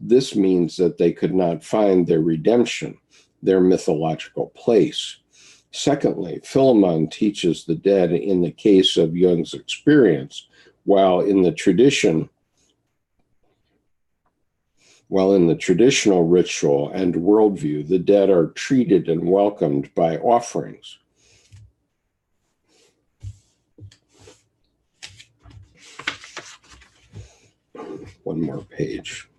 This means that they could not find their redemption, their mythological place. Secondly, Philemon teaches the dead in the case of Jung's experience, while in the traditional ritual and worldview, the dead are treated and welcomed by offerings. One more page.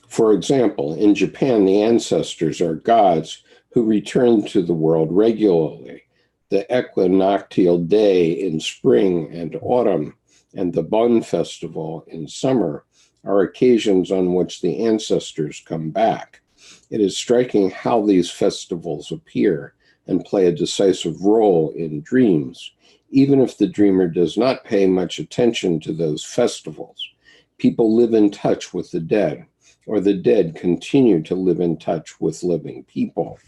For example, in Japan, the ancestors are gods who return to the world regularly. The equinoctial day in spring and autumn and the Bon festival in summer are occasions on which the ancestors come back. It is striking how these festivals appear and play a decisive role in dreams. Even if the dreamer does not pay much attention to those festivals, people live in touch with the dead, or the dead continue to live in touch with living people.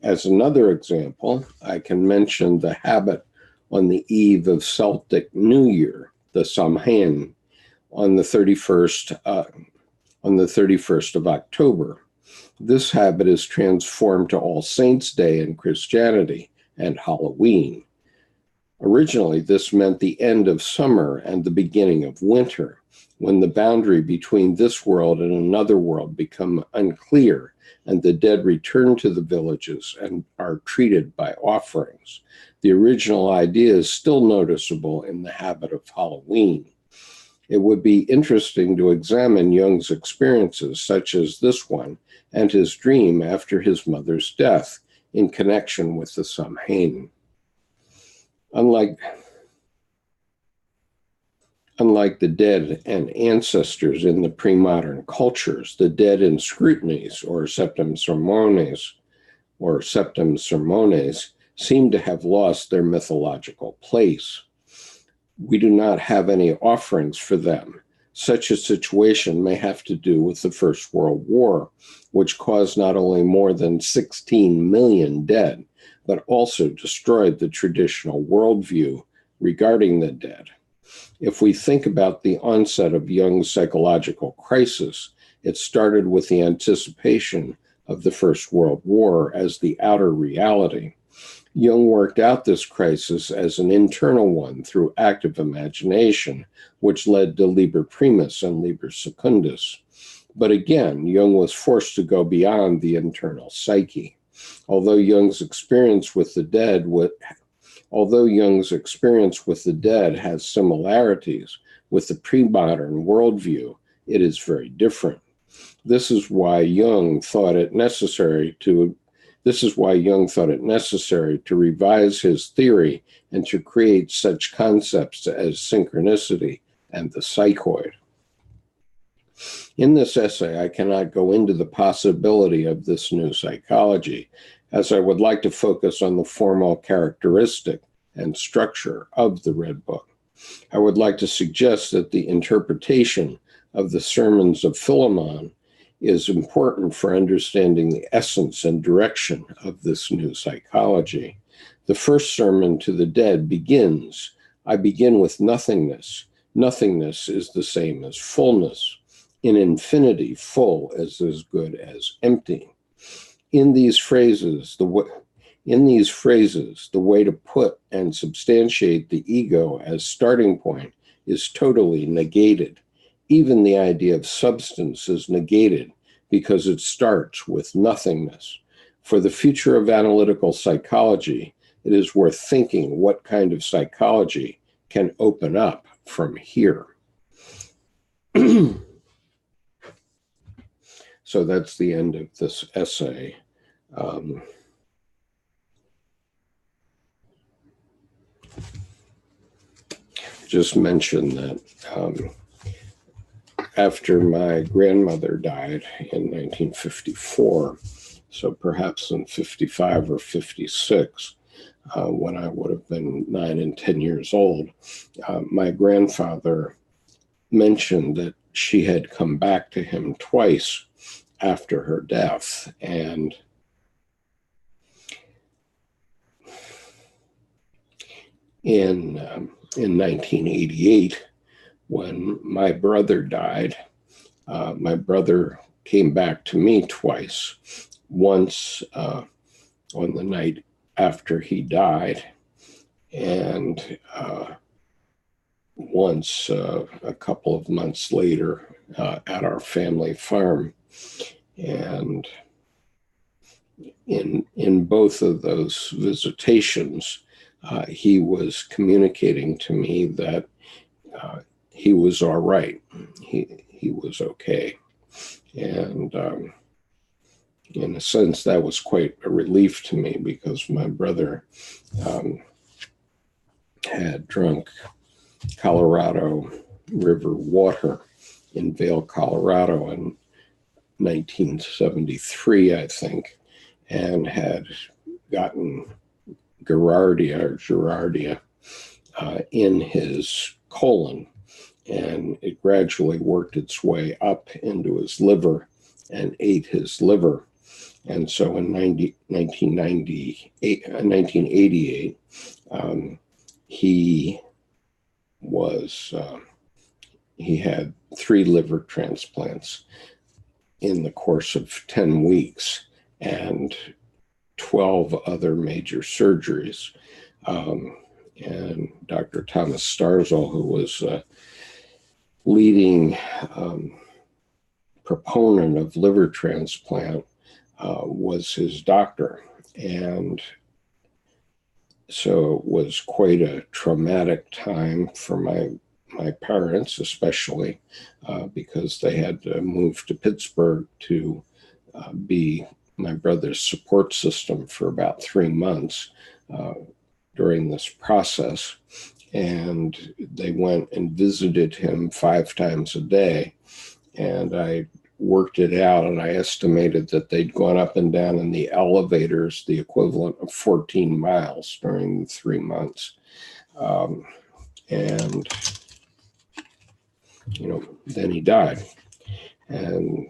As another example, I can mention the habit on the eve of Celtic New Year, the Samhain, on the 31st of October. This habit is transformed to All Saints' Day in Christianity and Halloween. Originally, this meant the end of summer and the beginning of winter, when the boundary between this world and another world become unclear, and the dead return to the villages and are treated by offerings. The original idea is still noticeable in the habit of Halloween. It would be interesting to examine Jung's experiences, such as this one, and his dream after his mother's death in connection with the Samhain. Unlike the dead and ancestors in the pre-modern cultures, the dead in scrutinies or septem sermones seem to have lost their mythological place. We do not have any offerings for them. Such a situation may have to do with the First World War, which caused not only more than 16 million dead, but also destroyed the traditional worldview regarding the dead. If we think about the onset of Jung's psychological crisis, it started with the anticipation of the First World War as the outer reality. Jung worked out this crisis as an internal one through active imagination, which led to Liber Primus and Liber Secundus. But again, Jung was forced to go beyond the internal psyche. Although Jung's experience with the dead has similarities with the pre-modern worldview, it is very different. This is why Jung thought it necessary to revise his theory and to create such concepts as synchronicity and the psychoid. In this essay, I cannot go into the possibility of this new psychology, as I would like to focus on the formal characteristic and structure of the Red Book. I would like to suggest that the interpretation of the sermons of Philemon is important for understanding the essence and direction of this new psychology. The first sermon to the dead begins, I begin with nothingness. Nothingness is the same as fullness. In infinity, full is as good as empty. In these phrases, the way to put and substantiate the ego as starting point is totally negated. Even the idea of substance is negated because it starts with nothingness. For the future of analytical psychology, it is worth thinking what kind of psychology can open up from here. So that's the end of this essay. Just mention that after my grandmother died in 1954, so perhaps in 55 or 56, when I would have been 9 and 10 years old, my grandfather mentioned that she had come back to him twice after her death. And in 1988, when my brother died, my brother came back to me twice. Once on the night after he died, and once a couple of months later at our family farm. And in both of those visitations, he was communicating to me that he was all right. He was okay. And in a sense, that was quite a relief to me because my brother had drunk Colorado River water in Vail, Colorado in 1973, I think, and had gotten Giardia in his colon, and it gradually worked its way up into his liver and ate his liver. And so in 1988, he had 3 liver transplants in the course of 10 weeks and 12 other major surgeries. And Dr. Thomas Starzl, who was a leading proponent of liver transplant, was his doctor. And so it was quite a traumatic time for my parents, especially because they had to move to Pittsburgh to be my brother's support system for about 3 months during this process. And they went and visited him 5 times a day. And I worked it out, and I estimated that they'd gone up and down in the elevators the equivalent of 14 miles during the 3 months. And, then he died. And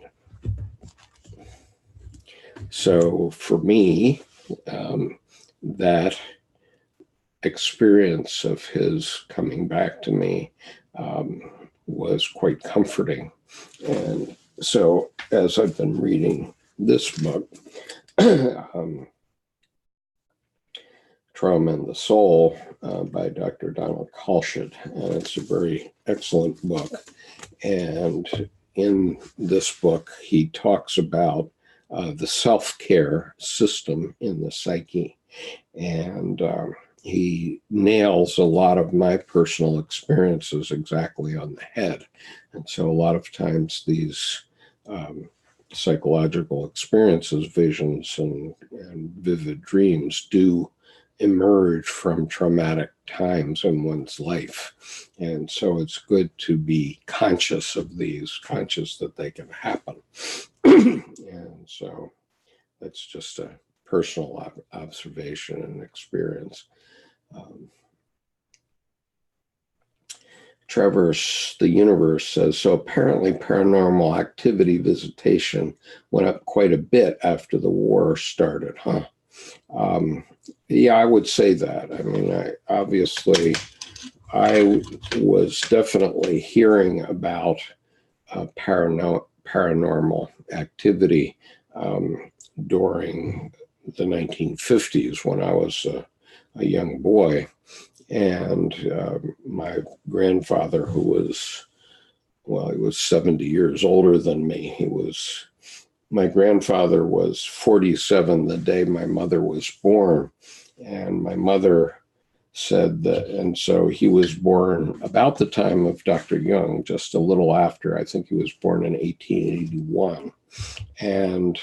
so for me, that experience of his coming back to me was quite comforting. And so as I've been reading this book, Trauma and the Soul by Dr. Donald Kalschit, and it's a very excellent book. And in this book, he talks about the self-care system in the psyche, and he nails a lot of my personal experiences exactly on the head. And so a lot of times these psychological experiences, visions, and vivid dreams do emerge from traumatic times in one's life. And so it's good to be conscious of these, conscious that they can happen. And so that's just a personal observation and experience. Traverse the Universe says, so apparently paranormal activity visitation went up quite a bit after the war started, huh? Yeah, I would say that. I mean, I was definitely hearing about paranormal activity during the 1950s when I was a young boy. And my grandfather, who was, well, he was 70 years older than me. My grandfather was 47 the day my mother was born. And my mother said that, and so he was born about the time of Dr. Jung, just a little after. I think he was born in 1881. And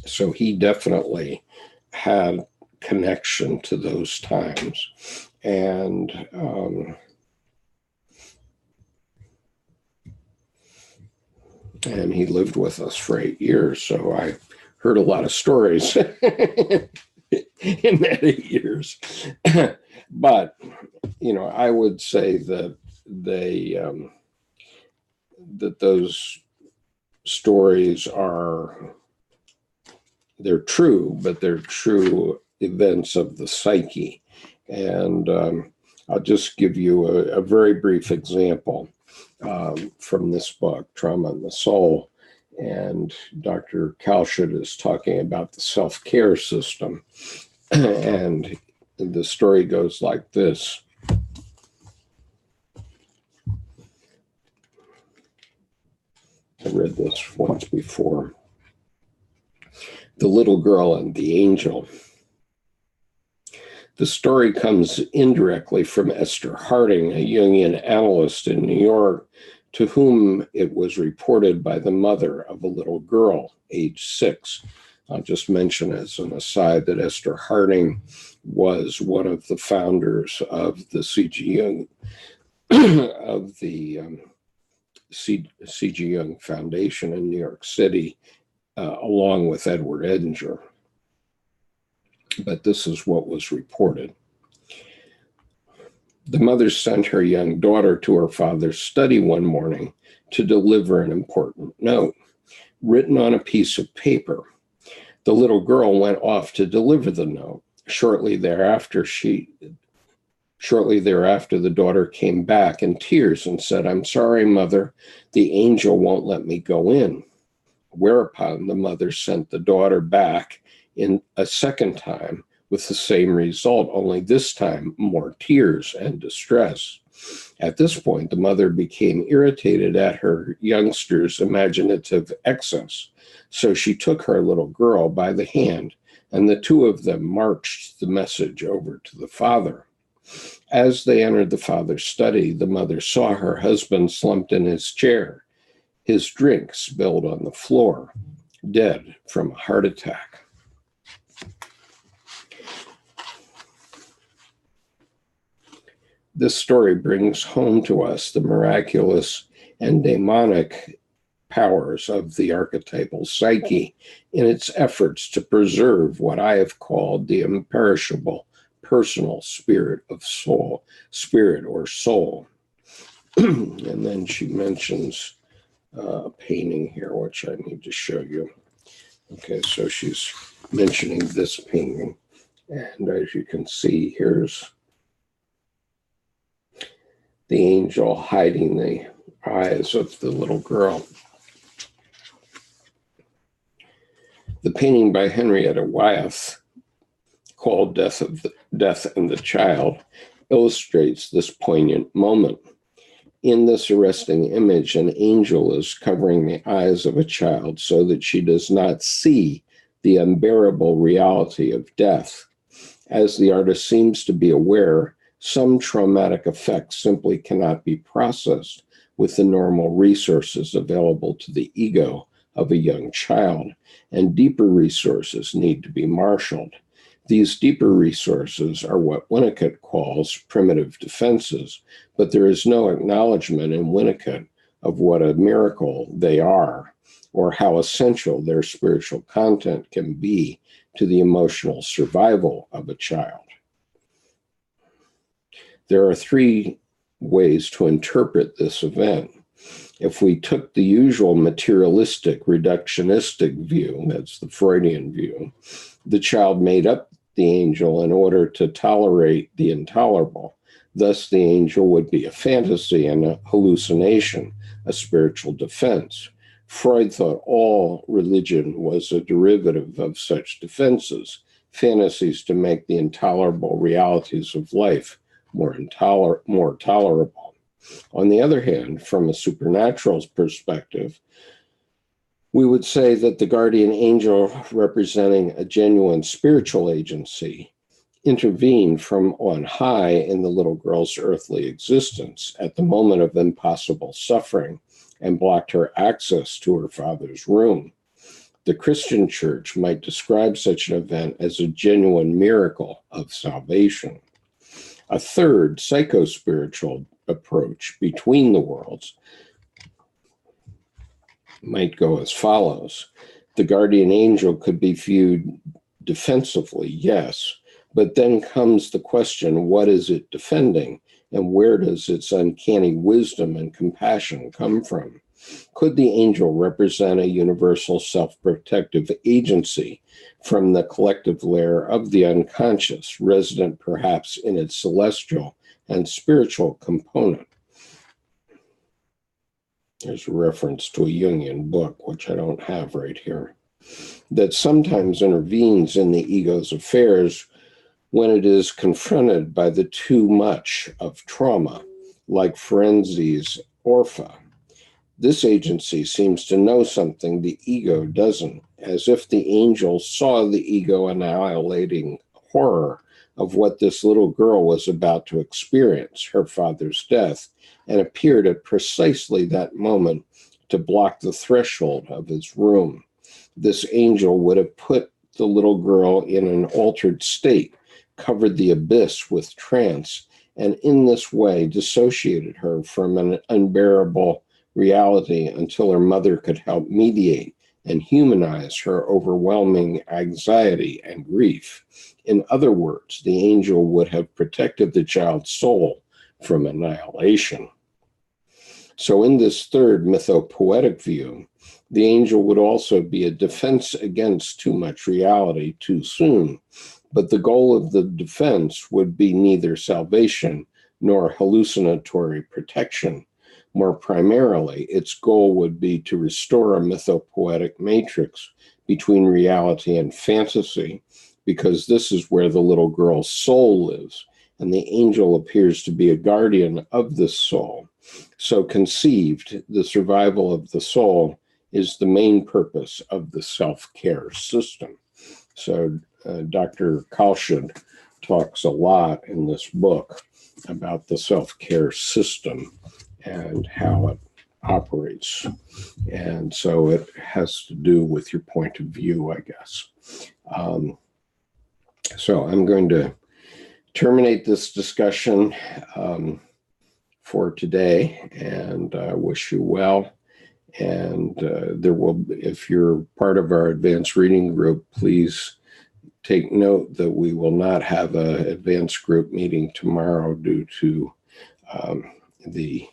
so he definitely had connection to those times. And he lived with us for 8 years. So I heard a lot of stories in that 8 years. But, you know, I would say that that those stories they're true, but they're true events of the psyche. And I'll just give you a very brief example from this book, Trauma and the Soul. And Dr. Kalschit is talking about the self-care system. And the story goes like this. I read this once before. The Little Girl and the Angel. The story comes indirectly from Esther Harding, a Jungian analyst in New York, to whom it was reported by the mother of a little girl, age 6. I'll just mention as an aside that Esther Harding was one of the founders of the Psyche Jung, of the Psyche Jung Foundation in New York City, along with Edward Edinger. But this is what was reported. The mother sent her young daughter to her father's study one morning to deliver an important note, written on a piece of paper. The little girl went off to deliver the note. Shortly thereafter, the daughter came back in tears and said, "I'm sorry, mother, the angel won't let me go in." Whereupon the mother sent the daughter back in a second time with the same result, only this time more tears and distress. At this point, the mother became irritated at her youngster's imaginative excess. So she took her little girl by the hand, and the two of them marched the message over to the father. As they entered the father's study, the mother saw her husband slumped in his chair, his drink spilled on the floor, dead from a heart attack. This story brings home to us the miraculous and demonic powers of the archetypal psyche in its efforts to preserve what I have called the imperishable personal spirit of soul, spirit or soul. And then she mentions a painting here, which I need to show you. Okay, so she's mentioning this painting. And as you can see, here's the angel hiding the eyes of the little girl. The painting by Henrietta Wyeth called Death and the Child, illustrates this poignant moment. In this arresting image, an angel is covering the eyes of a child so that she does not see the unbearable reality of death. As the artist seems to be aware, some traumatic effects simply cannot be processed with the normal resources available to the ego of a young child, and deeper resources need to be marshaled. These deeper resources are what Winnicott calls primitive defenses, but there is no acknowledgement in Winnicott of what a miracle they are, or how essential their spiritual content can be to the emotional survival of a child. There are three ways to interpret this event. If we took the usual materialistic, reductionistic view, that's the Freudian view, the child made up the angel in order to tolerate the intolerable. Thus, the angel would be a fantasy and a hallucination, a spiritual defense. Freud thought all religion was a derivative of such defenses, fantasies to make the intolerable realities of life more tolerable. On the other hand, from a supernatural perspective, we would say that the guardian angel, representing a genuine spiritual agency, intervened from on high in the little girl's earthly existence at the moment of impossible suffering and blocked her access to her father's room. The Christian church might describe such an event as a genuine miracle of salvation. A third psycho-spiritual approach between the worlds might go as follows. The guardian angel could be viewed defensively, yes, but then comes the question, what is it defending, and where does its uncanny wisdom and compassion come from? Could the angel represent a universal self-protective agency from the collective layer of the unconscious, resident perhaps in its celestial and spiritual component? There's a reference to a Jungian book, which I don't have right here, that sometimes intervenes in the ego's affairs when it is confronted by the too much of trauma, like Ferenzi's Orpha. This agency seems to know something the ego doesn't, as if the angel saw the ego annihilating horror of what this little girl was about to experience, her father's death, and appeared at precisely that moment to block the threshold of his room. This angel would have put the little girl in an altered state, covered the abyss with trance, and in this way dissociated her from an unbearable reality until her mother could help mediate and humanize her overwhelming anxiety and grief. In other words, the angel would have protected the child's soul from annihilation. So in this third mythopoetic view, the angel would also be a defense against too much reality too soon, but the goal of the defense would be neither salvation nor hallucinatory protection. More primarily, its goal would be to restore a mythopoetic matrix between reality and fantasy, because this is where the little girl's soul lives, and the angel appears to be a guardian of this soul. So conceived, the survival of the soul is the main purpose of the self-care system. So Dr. Kalshid talks a lot in this book about the self-care system and how it operates. And so it has to do with your point of view, I guess. So I'm going to terminate this discussion for today, and wish you well. And there will, if you're part of our advanced reading group, please take note that we will not have an advanced group meeting tomorrow due to the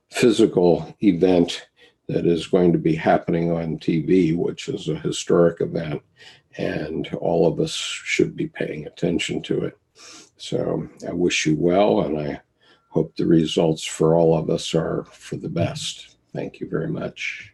physical event that is going to be happening on TV, which is a historic event, and all of us should be paying attention to it. So I wish you well, and I hope the results for all of us are for the best. Thank you very much.